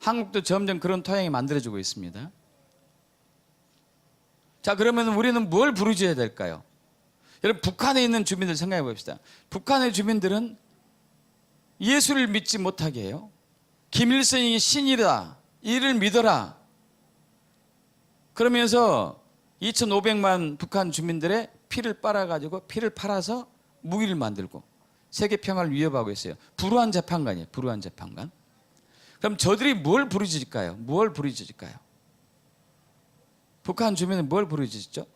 한국도 점점 그런 토양이 만들어지고 있습니다. 자, 그러면 우리는 뭘 부르짖어야 될까요? 여러분, 북한에 있는 주민들 생각해 봅시다. 북한의 주민들은 예수를 믿지 못하게 해요. 김일성이 신이다, 이를 믿어라. 그러면서 2,500만 북한 주민들의 피를 빨아가지고 피를 팔아서 무기를 만들고 세계 평화를 위협하고 있어요. 불우한 재판관이에요. 불우한 재판관. 그럼 저들이 뭘 부르짖을까요? 뭘 부르짖을까요? 북한 주민은 뭘 부르짖죠?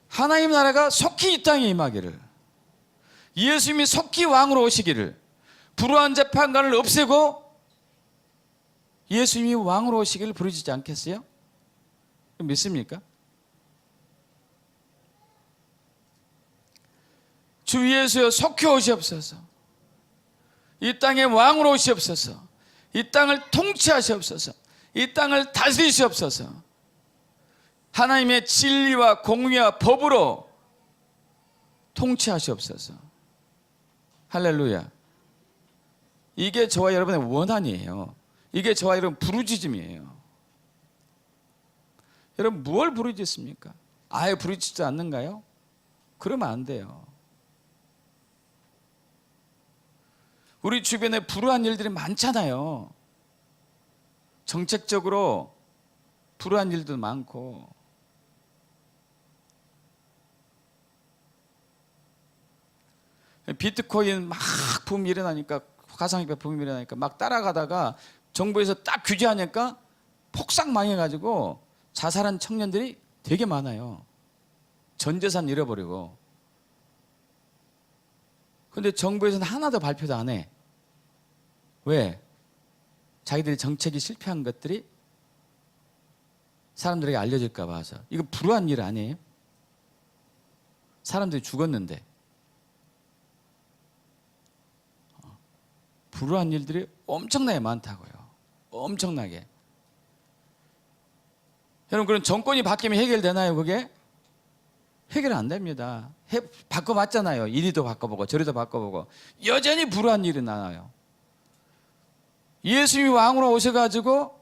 하나님 나라가 속히 이 땅에 임하기를, 예수님이 속히 왕으로 오시기를, 불우한 재판관을 없애고 예수님이 왕으로 오시기를 부르짖지 않겠어요? 믿습니까? 주 예수여 속혀 오시옵소서. 이 땅의 왕으로 오시옵소서. 이 땅을 통치하시옵소서. 이 땅을 다스리시옵소서. 하나님의 진리와 공의와 법으로 통치하시옵소서. 할렐루야. 이게 저와 여러분의 원한이에요. 이게 저와 여러분 부르짖음이에요. 여러분 무엇을 부르짖습니까? 아예 부르짖지 않는가요? 그러면 안 돼요. 우리 주변에 불우한 일들이 많잖아요. 정책적으로 불우한 일도 많고. 비트코인 막 붐이 일어나니까, 가상화폐 붐이 일어나니까 막 따라가다가 정부에서 딱 규제하니까 폭삭 망해가지고 자살한 청년들이 되게 많아요. 전 재산 잃어버리고. 근데 정부에서는 하나도 발표도 안 해. 왜? 자기들이 정책이 실패한 것들이 사람들에게 알려질까 봐서. 이거 불우한 일 아니에요? 사람들이 죽었는데. 불우한 일들이 엄청나게 많다고요. 엄청나게. 여러분, 그럼 정권이 바뀌면 해결되나요, 그게? 해결 안 됩니다. 바꿔봤잖아요. 이리도 바꿔보고 저리도 바꿔보고. 여전히 불우한 일이 나와요. 예수님이 왕으로 오셔가지고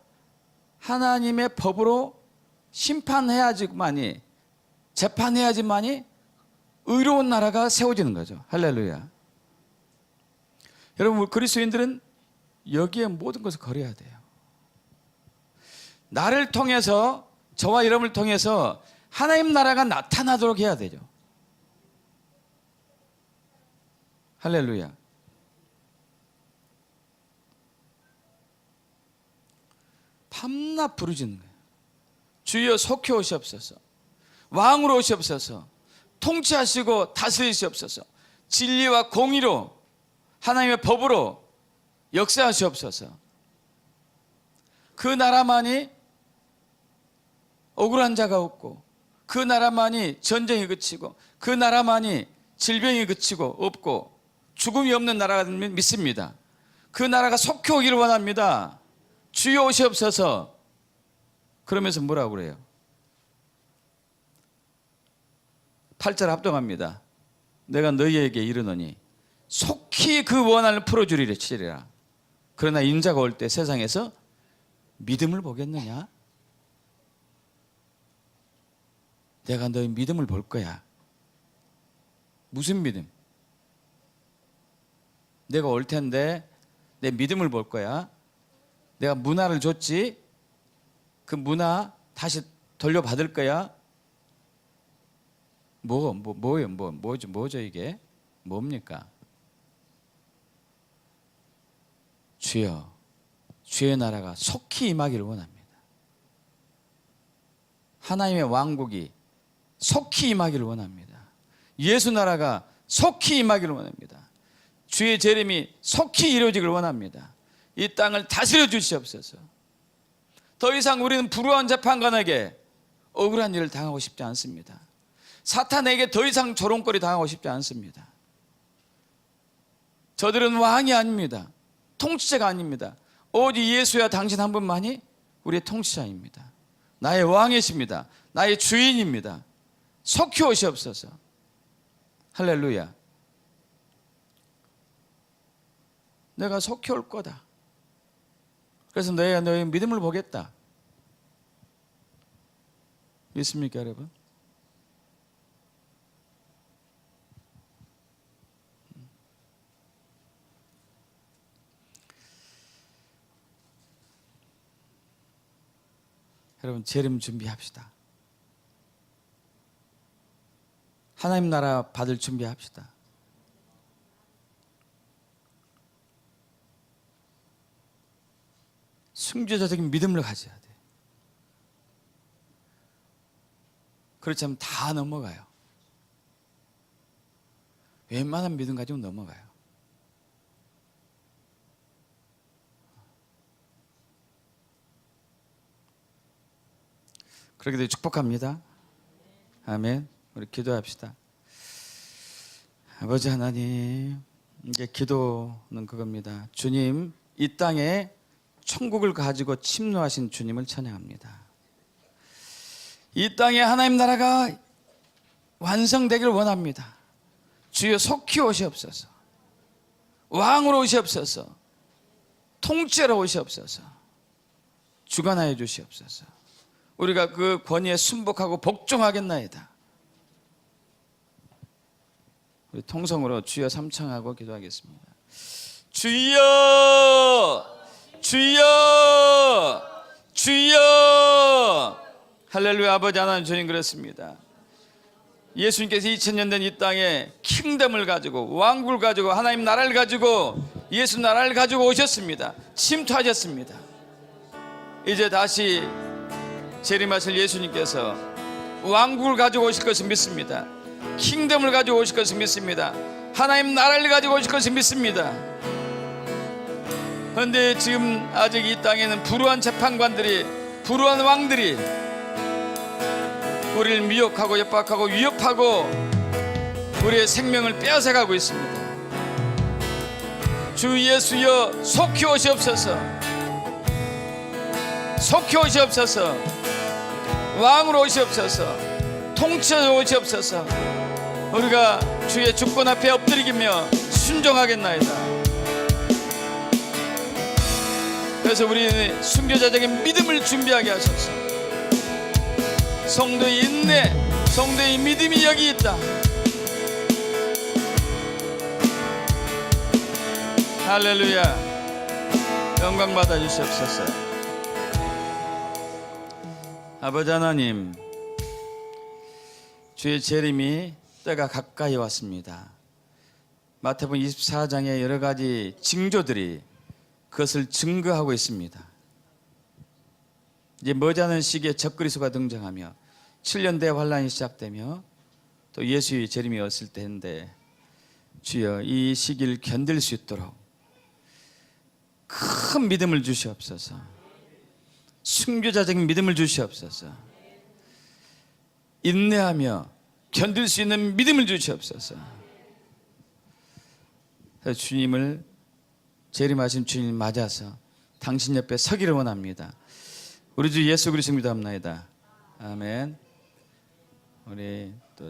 하나님의 법으로 심판해야지만이, 재판해야지만이 의로운 나라가 세워지는 거죠. 할렐루야. 여러분, 그리스도인들은 여기에 모든 것을 걸어야 돼요. 나를 통해서, 저와 여러분을 통해서 하나님 나라가 나타나도록 해야 되죠. 할렐루야. 밤낮 부르짖는 거예요. 주여 속혀 오시옵소서. 왕으로 오시옵소서. 통치하시고 다스리시옵소서. 진리와 공의로, 하나님의 법으로 역사하시옵소서. 그 나라만이 억울한 자가 없고, 그 나라만이 전쟁이 그치고, 그 나라만이 질병이 그치고 없고, 죽음이 없는 나라가 믿습니다. 그 나라가 속히 오기를 원합니다. 주여 오시옵소서. 그러면서 뭐라고 그래요? 8절 합동합니다. 내가 너희에게 이르노니 속히 그 원한을 풀어주리라 치리라. 그러나 인자가 올 때 세상에서 믿음을 보겠느냐? 내가 너희 믿음을 볼 거야. 무슨 믿음? 내가 올 텐데 내 믿음을 볼 거야. 내가 문화를 줬지. 그 문화 다시 돌려받을 거야. 뭐죠 이게? 뭡니까? 주여, 주의 나라가 속히 임하기를 원합니다. 하나님의 왕국이 속히 임하기를 원합니다. 예수 나라가 속히 임하기를 원합니다. 주의 재림이 속히 이루어지기를 원합니다. 이 땅을 다스려 주시옵소서. 더 이상 우리는 불우한 재판관에게 억울한 일을 당하고 싶지 않습니다. 사탄에게 더 이상 조롱거리 당하고 싶지 않습니다. 저들은 왕이 아닙니다. 통치자가 아닙니다. 오직 예수야 당신 한 분만이 우리의 통치자입니다. 나의 왕이십니다. 나의 주인입니다. 속히 오시옵소서. 할렐루야. 내가 속히 올 거다. 그래서 내가 너의 믿음을 보겠다. 믿습니까, 여러분? 여러분, 재림 준비합시다. 하나님 나라 받을 준비합시다. 승리자적인 믿음을 가져야 돼. 그렇지 않으면 다 넘어가요. 웬만한 믿음 가지고 넘어가요. 그렇게 되어 축복합니다. 아멘. 우리 기도합시다. 아버지 하나님, 이제 기도는 그겁니다. 주님, 이 땅에 천국을 가지고 침노하신 주님을 찬양합니다. 이 땅에 하나님 나라가 완성되길 원합니다. 주여 속히 오시옵소서. 왕으로 오시옵소서. 통째로 오시옵소서. 주관하여 주시옵소서. 우리가 그 권위에 순복하고 복종하겠나이다. 우리 통성으로 주여 삼창하고 기도하겠습니다. 주여, 주여, 주여. 할렐루야. 아버지 하나님, 주님 그렇습니다. 예수님께서 2000년 된 이 땅에 킹덤을 가지고, 왕국을 가지고, 하나님 나라를 가지고, 예수 나라를 가지고 오셨습니다. 침투하셨습니다. 이제 다시 재림하실 예수님께서 왕국을 가지고 오실 것을 믿습니다. 킹덤을 가지고 오실 것을 믿습니다. 하나님 나라를 가지고 오실 것을 믿습니다. 그런데 지금 아직 이 땅에는 불우한 재판관들이, 불우한 왕들이 우리를 미혹하고 협박하고 위협하고 우리의 생명을 빼앗아가고 있습니다. 주 예수여, 속히 오시옵소서. 속히 오시옵소서. 왕으로 오시옵소서. 통치하여 오시옵소서. 우리가 주의 주권 앞에 엎드리기며 순종하겠나이다. 그래서 우리는 순교자적인 믿음을 준비하게 하소서. 성도의 인내, 성도의 믿음이 여기 있다. 할렐루야. 영광 받아 주시옵소서. 아버지 하나님, 주의 재림이 때가 가까이 왔습니다. 마태복음 24장의 여러 가지 징조들이 그것을 증거하고 있습니다. 이제 머지않은 시기에 적그리스도가 등장하며 7년 대환란이 시작되며 또 예수의 재림이 왔을 때인데, 주여 이 시기를 견딜 수 있도록 큰 믿음을 주시옵소서. 순교자적인 믿음을 주시옵소서. 인내하며 견딜 수 있는 믿음을 주시옵소서. 주님을, 재림하신 주님을 맞아서 당신 옆에 서기를 원합니다. 우리 주 예수 그리스도 믿옵나이다. 아멘. 우리 또